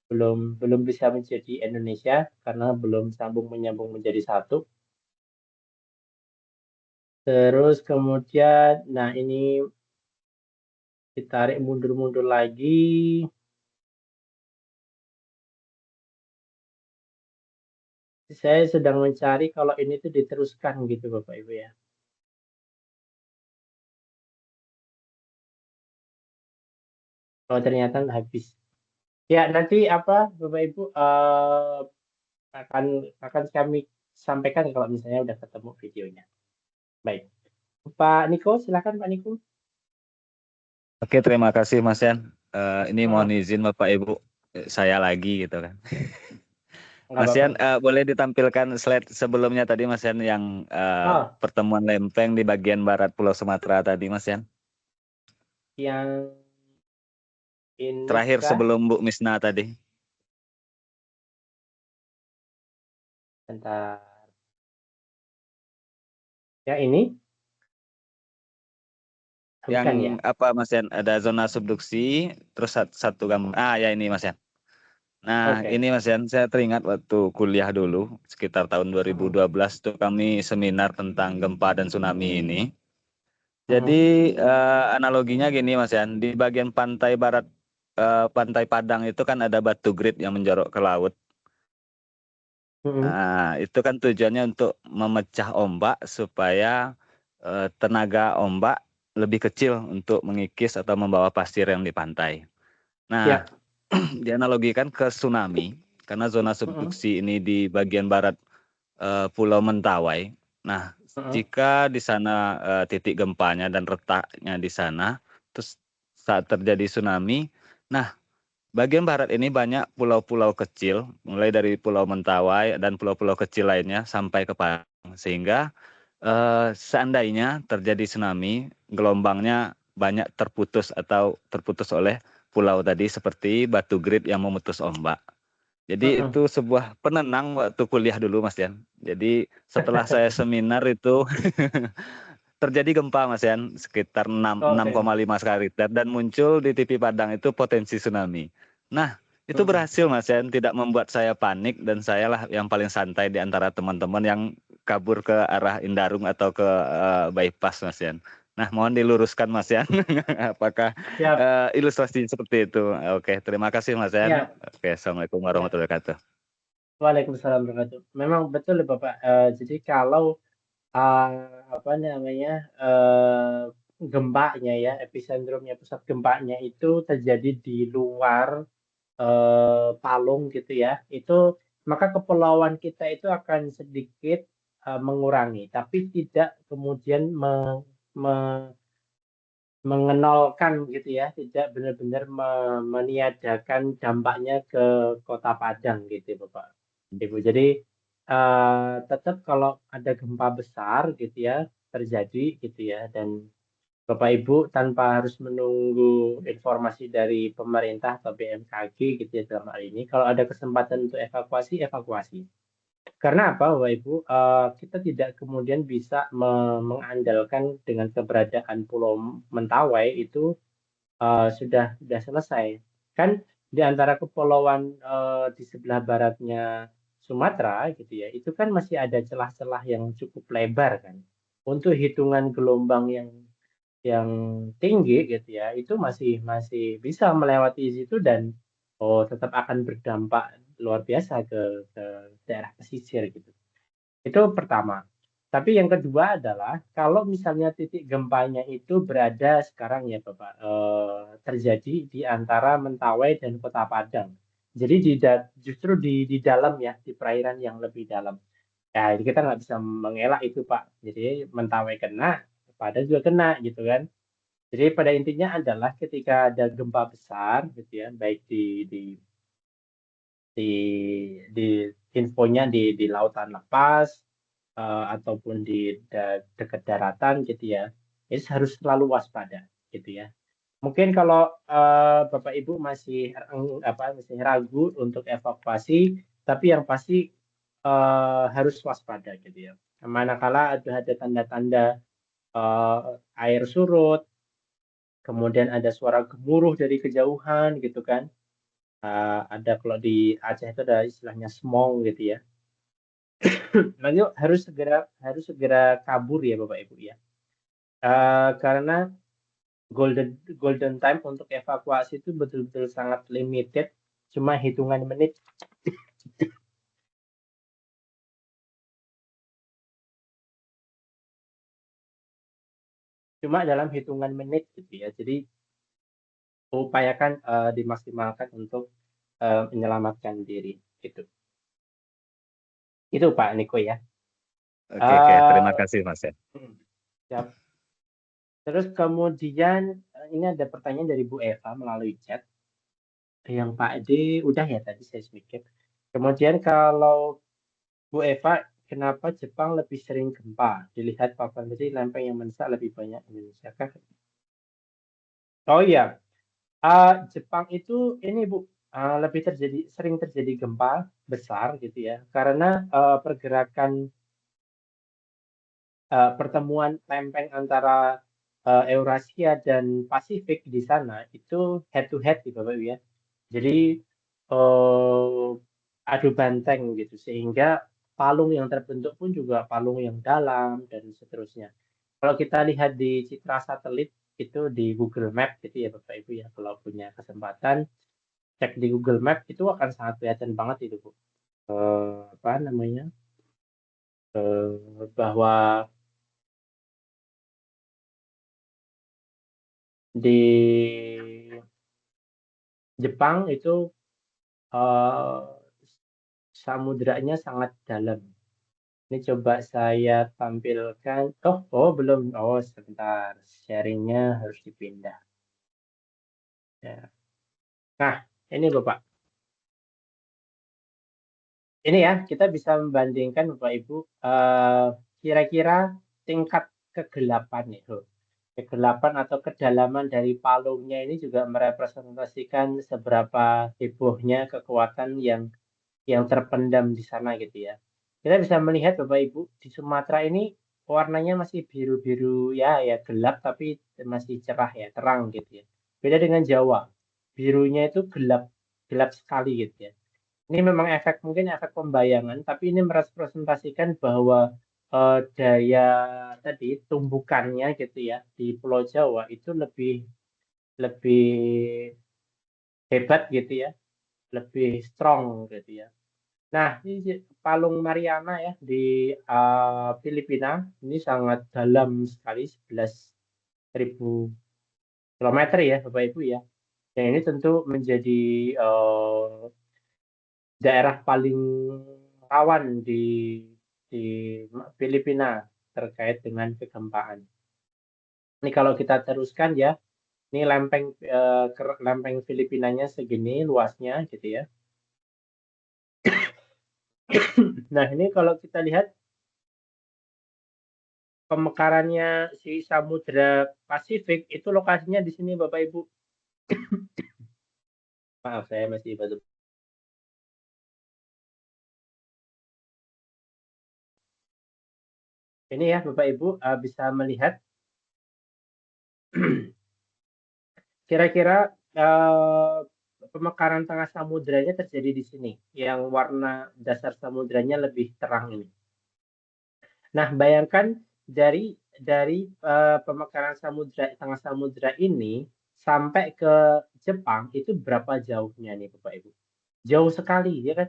Belum bisa menjadi Indonesia karena belum sambung menyambung menjadi satu. Terus kemudian, nah ini ditarik mundur-mundur lagi. Saya sedang mencari kalau ini tuh diteruskan gitu Bapak Ibu ya. Oh ternyata habis. Ya nanti apa Bapak Ibu akan kami sampaikan kalau misalnya udah ketemu videonya. Baik. Pak Niko, silakan Pak Niko. Oke, terima kasih Mas Yan. Ini mohon izin Bapak Ibu, saya lagi gitu kan. nggak Mas apa-apa. Yan, boleh ditampilkan slide sebelumnya tadi Mas Yan yang Oh, pertemuan lempeng di bagian barat Pulau Sumatera tadi Mas Yan. yang ini Terakhir kah? sebelum Bu Misna tadi. Bentar. Ya ini? Yang Bukan ya? apa Mas Yan? Ada zona subduksi, terus satu gambar. Ah ya ini Mas Yan. Nah Oke. ini Mas Yan, saya teringat waktu kuliah dulu, sekitar tahun 2012 tuh kami seminar tentang gempa dan tsunami ini. Jadi analoginya gini Mas Yan, di bagian pantai barat Pantai Padang itu kan ada batu grit yang menjorok ke laut. Nah, itu kan tujuannya untuk memecah ombak supaya tenaga ombak lebih kecil untuk mengikis atau membawa pasir yang di pantai. Nah, dianalogikan ke tsunami karena zona subduksi ini di bagian barat Pulau Mentawai. Nah, jika di sana titik gempanya dan retaknya di sana, terus saat terjadi tsunami, nah bagian barat ini banyak pulau-pulau kecil, mulai dari Pulau Mentawai dan pulau-pulau kecil lainnya sampai ke Padang. Sehingga seandainya terjadi tsunami, gelombangnya banyak terputus oleh pulau tadi seperti batu grit yang memutus ombak. Jadi itu sebuah penenang waktu kuliah dulu Mas Yan. Jadi setelah saya seminar itu terjadi gempa Mas Yan sekitar 6,5 skala Richter dan muncul di TV Padang itu potensi tsunami. Nah, itu berhasil Mas Yan, tidak membuat saya panik dan saya lah yang paling santai di antara teman-teman yang kabur ke arah Indarung atau ke bypass Mas Yan. Nah, mohon diluruskan Mas Yan. Apakah ilustrasi seperti itu? Oke, terima kasih Mas Yan. Ya. Oke, Assalamualaikum warahmatullahi wabarakatuh. Waalaikumsalam warahmatullahi wabarakatuh. Memang betul ya Bapak. Jadi kalau apa namanya gempanya ya, epicentrumnya, pusat gempanya itu terjadi di luar palung gitu ya, itu maka kepulauan kita itu akan sedikit mengurangi, tapi tidak kemudian mengenolkan gitu ya, tidak benar-benar meniadakan dampaknya ke Kota Padang gitu Bapak Ibu. Jadi tetap kalau ada gempa besar gitu ya terjadi gitu ya, dan Bapak Ibu tanpa harus menunggu informasi dari pemerintah atau BMKG gitu ya dalam hal ini, kalau ada kesempatan untuk evakuasi, evakuasi. Karena apa, Bapak Ibu? Kita tidak kemudian bisa mengandalkan dengan keberadaan Pulau Mentawai itu sudah selesai. Kan di antara kepulauan di sebelah baratnya Sumatera gitu ya, itu kan masih ada celah-celah yang cukup lebar kan. Untuk hitungan gelombang yang tinggi gitu ya, itu masih bisa melewati situ dan tetap akan berdampak luar biasa ke daerah pesisir gitu. Itu pertama. Tapi yang kedua adalah kalau misalnya titik gempanya itu berada sekarang ya Bapak, terjadi di antara Mentawai dan Kota Padang. Jadi justru di dalam ya, di perairan yang lebih dalam. Ya, kita nggak bisa mengelak itu Pak. Jadi Mentawai kena, Padang juga kena gitu kan. Jadi pada intinya adalah ketika ada gempa besar gitu ya, baik di di infonya di lautan lepas ataupun di dekat daratan gitu ya, itu harus selalu waspada gitu ya. Mungkin kalau Bapak Ibu masih masih ragu untuk evakuasi, tapi yang pasti harus waspada gitu ya. Manakala ada tanda-tanda air surut, kemudian ada suara gemuruh dari kejauhan gitu kan. Ada kalau di Aceh itu ada istilahnya smong gitu ya. Lalu harus segera kabur ya Bapak Ibu ya. Karena golden time untuk evakuasi itu betul-betul sangat limited, cuma hitungan menit. Cuma dalam hitungan menit gitu ya. Jadi upayakan dimaksimalkan untuk menyelamatkan diri gitu. Itu Pak Niko ya. Oke, terima kasih Mas ya. Siap. Terus kemudian ini ada pertanyaan dari Bu Eva melalui chat. Yang Pak D udah ya tadi saya sedikit. Kemudian kalau Bu Eva, kenapa Jepang lebih sering gempa? Dilihat papan tadi lempeng yang mendesak lebih banyak Indonesia kah? Oh iya, Jepang itu ini Bu, lebih sering terjadi gempa besar gitu ya, karena pergerakan pertemuan lempeng antara Eurasia dan Pasifik di sana itu head to head gitu Bapak Ibu ya. Jadi adu banteng gitu sehingga palung yang terbentuk pun juga palung yang dalam dan seterusnya. Kalau kita lihat di citra satelit itu di Google Map gitu ya Bapak Ibu ya, kalau punya kesempatan cek di Google Map itu akan sangat kelihatan banget itu Bu. Apa namanya? Bahwa di Jepang itu samudranya sangat dalam. Ini coba saya tampilkan. Oh belum. Oh sebentar, sharingnya harus dipindah. Ya. Nah, ini Bapak. Ini ya, kita bisa membandingkan Bapak Ibu kira-kira tingkat kegelapan itu. Kegelapan atau kedalaman dari palungnya ini juga merepresentasikan seberapa hebohnya kekuatan yang terpendam di sana gitu ya. Kita bisa melihat Bapak Ibu di Sumatera ini warnanya masih biru-biru ya gelap tapi masih cerah ya, terang gitu ya. Beda dengan Jawa. Birunya itu gelap sekali gitu ya. Ini memang mungkin efek pembayangan, tapi ini merepresentasikan bahwa daya tadi tumbukannya gitu ya di Pulau Jawa itu lebih hebat gitu ya, lebih strong gitu ya. Nah, ini Palung Mariana ya di Filipina ini sangat dalam sekali 11.000 kilometer ya Bapak Ibu ya. Dan ini tentu menjadi daerah paling rawan di Filipina terkait dengan kegempaan. Ini kalau kita teruskan ya, ini lempeng Filipinanya segini luasnya gitu ya. Nah, ini kalau kita lihat pemekarannya si Samudra Pasifik itu lokasinya di sini Bapak Ibu. Maaf, saya masih batuk. Ini ya Bapak Ibu bisa melihat kira-kira pemekaran tengah samudranya terjadi di sini, yang warna dasar samudranya lebih terang ini. Nah, bayangkan dari pemekaran tengah samudra ini sampai ke Jepang itu berapa jauhnya nih Bapak Ibu? Jauh sekali ya kan?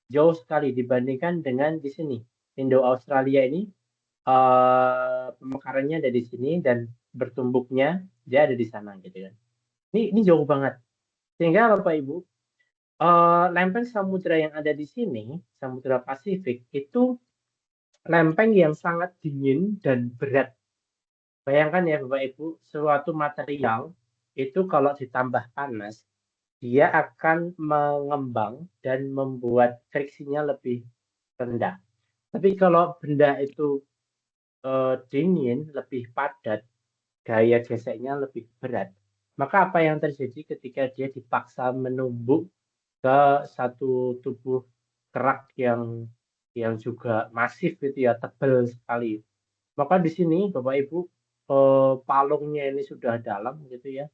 Jauh sekali dibandingkan dengan di sini. Indo-Australia ini pemekarannya ada di sini dan bertumbuknya dia ada di sana gitu kan. Ini jauh banget. Sehingga Bapak Ibu, lempeng samudra yang ada di sini, Samudra Pasifik, itu lempeng yang sangat dingin dan berat. Bayangkan ya Bapak Ibu, suatu material itu kalau ditambah panas, dia akan mengembang dan membuat friksinya lebih rendah. Tapi kalau benda itu dingin, lebih padat, gaya geseknya lebih berat, maka apa yang terjadi ketika dia dipaksa menumbuk ke satu tubuh kerak yang juga masif gitu ya, tebal sekali. Maka di sini Bapak Ibu palungnya ini sudah dalam gitu ya.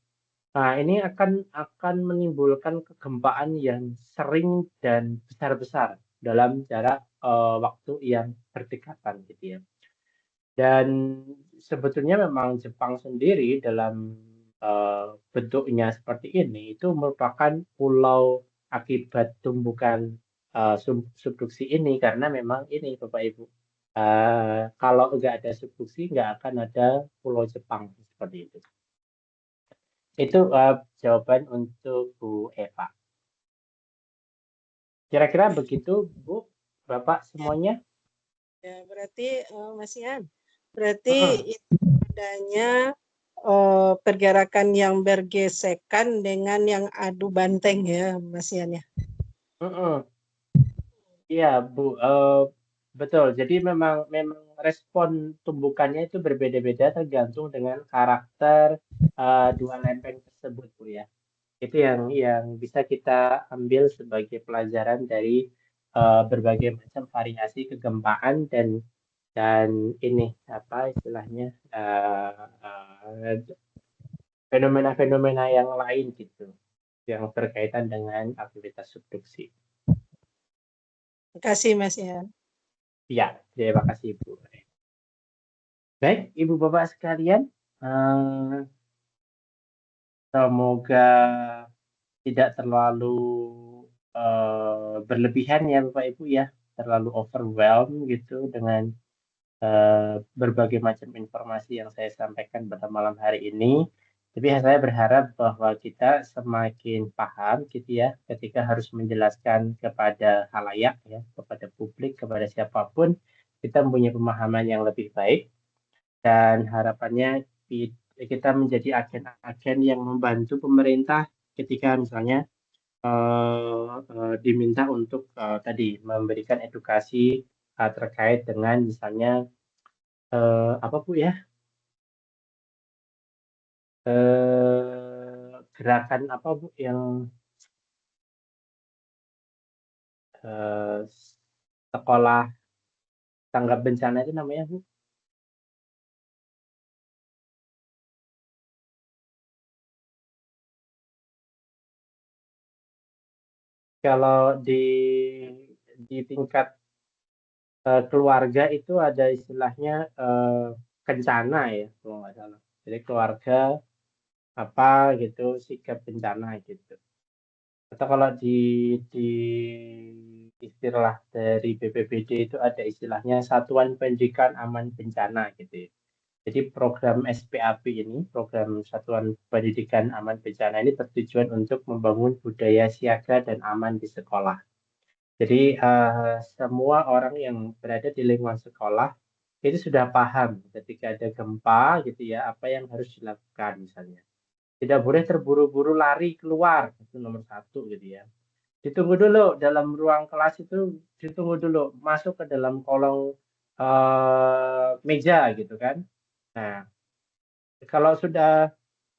Nah, ini akan menimbulkan kegempaan yang sering dan besar-besar dalam jarak waktu yang berdekatan gitu ya. Dan sebetulnya memang Jepang sendiri dalam bentuknya seperti ini itu merupakan pulau akibat tumbukan subduksi ini karena memang ini Bapak Ibu kalau nggak ada subduksi nggak akan ada pulau Jepang seperti itu. Itu jawaban untuk Bu Eva. Kira-kira begitu Bu, Bapak semuanya? Ya, berarti Mas Ian, berarti itu adanya pergerakan yang bergesekan dengan yang adu banteng ya Mas Ian ya. Iya, Bu, betul. Jadi memang memang respon tumbukannya itu berbeda-beda tergantung dengan karakter, dua lempeng tersebut, Bu, ya. Itu yang bisa kita ambil sebagai pelajaran dari, berbagai macam variasi kegempaan dan ini, apa istilahnya, fenomena-fenomena yang lain gitu, yang berkaitan dengan aktivitas subduksi. Terima kasih Mas Ian. Ya, terima kasih, Bu. Baik, Ibu Bapak sekalian, semoga tidak terlalu berlebihan ya Bapak Ibu ya, terlalu overwhelmed gitu dengan berbagai macam informasi yang saya sampaikan pada malam hari ini. Tapi saya berharap bahwa kita semakin paham gitu ya, ketika harus menjelaskan kepada khalayak ya, kepada publik, kepada siapapun, kita mempunyai pemahaman yang lebih baik. Dan harapannya kita menjadi agen-agen yang membantu pemerintah ketika misalnya diminta untuk tadi memberikan edukasi terkait dengan misalnya apa Bu ya, gerakan apa Bu yang sekolah tanggap bencana itu namanya Bu? Kalau di tingkat keluarga itu ada istilahnya kencana ya kalau nggak salah. Jadi keluarga apa gitu sigap bencana gitu. Atau kalau di istilah dari BPBD itu ada istilahnya Satuan Pendidikan Aman Bencana gitu ya. Jadi program SPAB ini, program Satuan Pendidikan Aman Bencana ini bertujuan untuk membangun budaya siaga dan aman di sekolah. Jadi semua orang yang berada di lingkungan sekolah itu sudah paham ketika ada gempa gitu ya, apa yang harus dilakukan misalnya. Tidak boleh terburu-buru lari keluar, itu nomor satu gitu ya. Ditunggu dulu dalam ruang kelas itu, ditunggu dulu masuk ke dalam kolong meja gitu kan. Nah, kalau sudah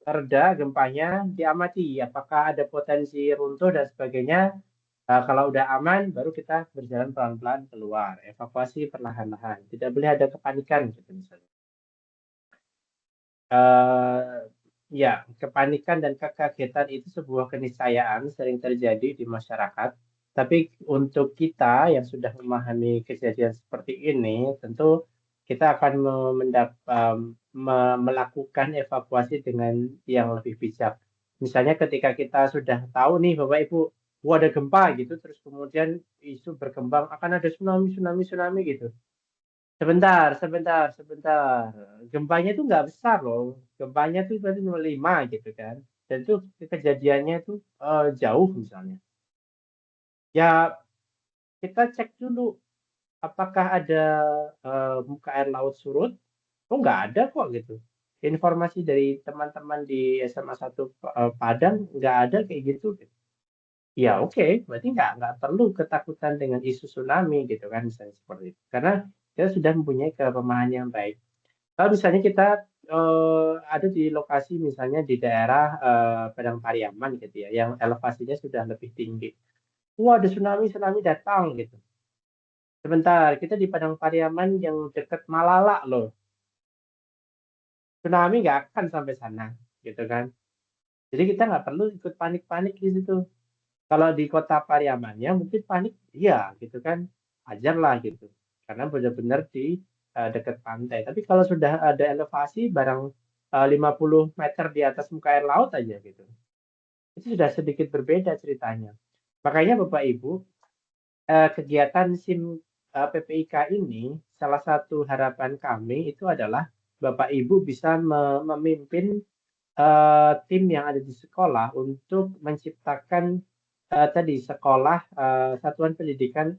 reda gempanya, diamati apakah ada potensi runtuh dan sebagainya. Kalau udah aman, baru kita berjalan pelan-pelan keluar, evakuasi perlahan-lahan. Tidak boleh ada kepanikan gitu misalnya. Ya, kepanikan dan kekagetan itu sebuah keniscayaan sering terjadi di masyarakat. Tapi untuk kita yang sudah memahami kejadian seperti ini, tentu kita akan melakukan evakuasi dengan yang lebih bijak. Misalnya ketika kita sudah tahu nih Bapak Ibu, ada gempa gitu, terus kemudian isu berkembang akan ada tsunami gitu. Sebentar. Gempanya itu nggak besar loh. Gempanya itu berarti 5 gitu kan. Dan itu kejadiannya itu jauh misalnya. Ya kita cek dulu apakah ada muka air laut surut. Oh nggak ada kok gitu. Informasi dari teman-teman di SMA 1 Padang nggak ada kayak gitu. Ya oke, berarti nggak perlu ketakutan dengan isu tsunami gitu kan misalnya seperti itu. Karena kita sudah mempunyai pemahaman yang baik. Kalau misalnya kita ada di lokasi misalnya di daerah Padang Pariaman gitu ya, yang elevasinya sudah lebih tinggi. Wah, ada tsunami datang gitu. Sebentar, kita di Padang Pariaman yang dekat Malala loh. Tsunami nggak akan sampai sana, gitu kan. Jadi kita nggak perlu ikut panik-panik di situ. Kalau di kota Pariamannya mungkin panik, iya gitu kan, ajar lah gitu. Karena benar-benar di dekat pantai. Tapi kalau sudah ada elevasi barang 50 meter di atas muka air laut aja gitu, itu sudah sedikit berbeda ceritanya. Makanya Bapak Ibu, kegiatan SIM PPIK ini salah satu harapan kami itu adalah Bapak Ibu bisa memimpin tim yang ada di sekolah untuk menciptakan tadi sekolah satuan pendidikan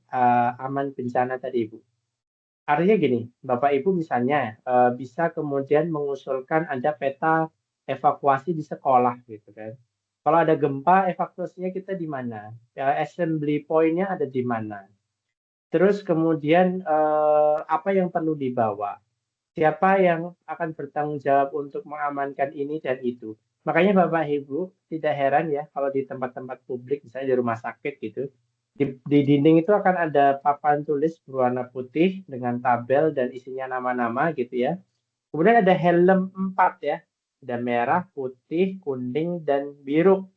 aman bencana tadi Ibu. Artinya gini, Bapak Ibu misalnya bisa kemudian mengusulkan ada peta evakuasi di sekolah gitu kan. Kalau ada gempa evakuasinya kita di mana? Assembly point-nya ada di mana? Terus kemudian apa yang perlu dibawa? Siapa yang akan bertanggung jawab untuk mengamankan ini dan itu? Makanya Bapak Ibu tidak heran ya kalau di tempat-tempat publik, misalnya di rumah sakit gitu, di dinding itu akan ada papan tulis berwarna putih dengan tabel dan isinya nama-nama gitu ya. Kemudian ada helm 4 ya, ada merah, putih, kuning, dan biru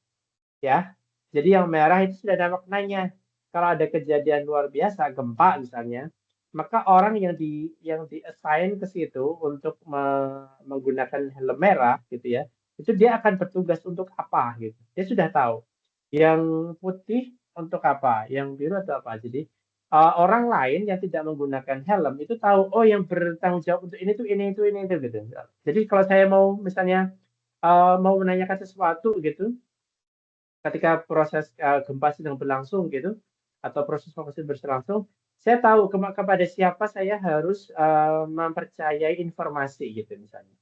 ya. Jadi yang merah itu sudah ada maknanya. Kalau ada kejadian luar biasa, gempa misalnya, maka orang yang di-assign ke situ untuk menggunakan helm merah gitu ya, itu dia akan bertugas untuk apa gitu. Dia sudah tahu. Yang putih untuk apa, yang biru atau apa. Jadi orang lain yang tidak menggunakan helm itu tahu, oh yang bertanggung jawab untuk ini tuh ini itu gitu. Jadi kalau saya mau misalnya mau menanyakan sesuatu gitu, ketika proses gempa sedang berlangsung gitu, atau proses evakuasi berlangsung, saya tahu kepada siapa saya harus mempercayai informasi gitu misalnya.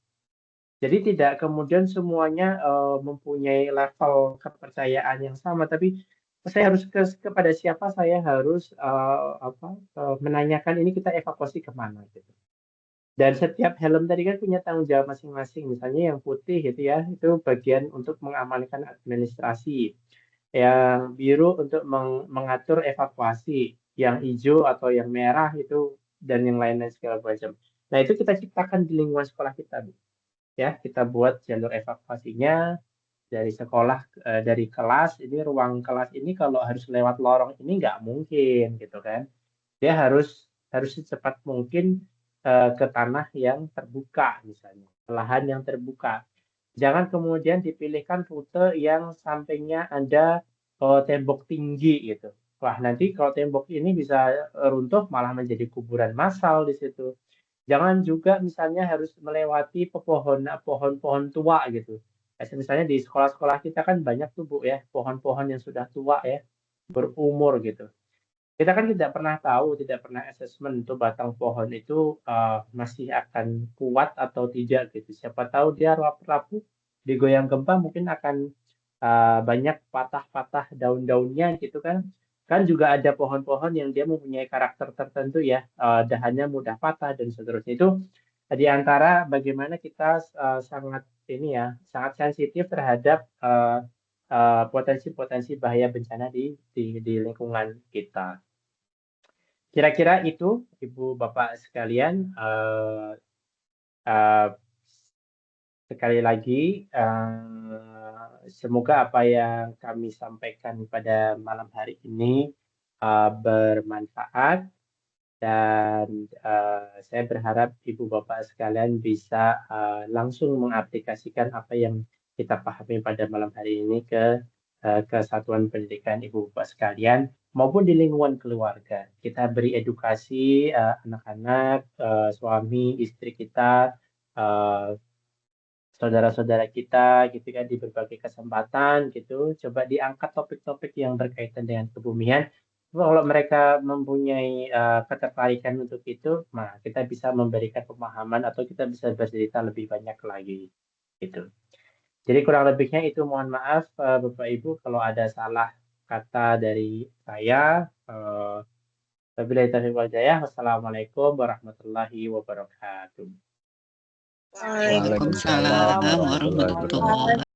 Jadi tidak kemudian semuanya mempunyai level kepercayaan yang sama, tapi saya harus kepada siapa saya harus menanyakan ini kita evakuasi kemana gitu. Dan setiap helm tadi kan punya tanggung jawab masing-masing. Misalnya yang putih gitu ya, itu bagian untuk mengamankan administrasi. Yang biru untuk mengatur evakuasi. Yang hijau atau yang merah itu dan yang lain-lain segala macam. Nah, itu kita ciptakan di lingkungan sekolah kita, Bu. Ya, kita buat jalur evakuasinya dari sekolah, dari kelas. Ini ruang kelas ini kalau harus lewat lorong ini nggak mungkin gitu kan. Dia harus secepat mungkin ke tanah yang terbuka misalnya, lahan yang terbuka. Jangan kemudian dipilihkan rute yang sampingnya ada tembok tinggi gitu. Wah, nanti kalau tembok ini bisa runtuh malah menjadi kuburan massal di situ. Jangan juga misalnya harus melewati pohon-pohon tua gitu. Misalnya di sekolah-sekolah kita kan banyak tuh Bu ya, pohon-pohon yang sudah tua ya, berumur gitu. Kita kan tidak pernah tahu, tidak pernah asesmen tuh batang pohon itu masih akan kuat atau tidak gitu. Siapa tahu dia rapuh, digoyang gempa mungkin akan banyak patah-patah daun-daunnya gitu kan. Kan juga ada pohon-pohon yang dia mempunyai karakter tertentu ya, dahannya mudah patah dan seterusnya. Itu di antara bagaimana kita sangat ini ya, sangat sensitif terhadap potensi-potensi bahaya bencana di lingkungan kita. Kira-kira itu, Ibu Bapak sekalian, sekali lagi semoga apa yang kami sampaikan pada malam hari ini bermanfaat dan saya berharap Ibu Bapak sekalian bisa langsung mengaplikasikan apa yang kita pahami pada malam hari ini ke kesatuan pendidikan Ibu Bapak sekalian maupun di lingkungan keluarga. Kita beri edukasi anak-anak, suami, istri kita, saudara-saudara kita gitu kan di berbagai kesempatan gitu. Coba diangkat topik-topik yang berkaitan dengan kebumian. Kalau mereka mempunyai ketertarikan untuk itu, nah kita bisa memberikan pemahaman atau kita bisa bercerita lebih banyak lagi gitu. Jadi kurang lebihnya itu mohon maaf Bapak Ibu kalau ada salah kata dari saya. Wabillahi taufiq wal hidayah. Wassalamualaikum warahmatullahi wabarakatuh. Waalaikumsalam warahmatullahi wabarakatuh.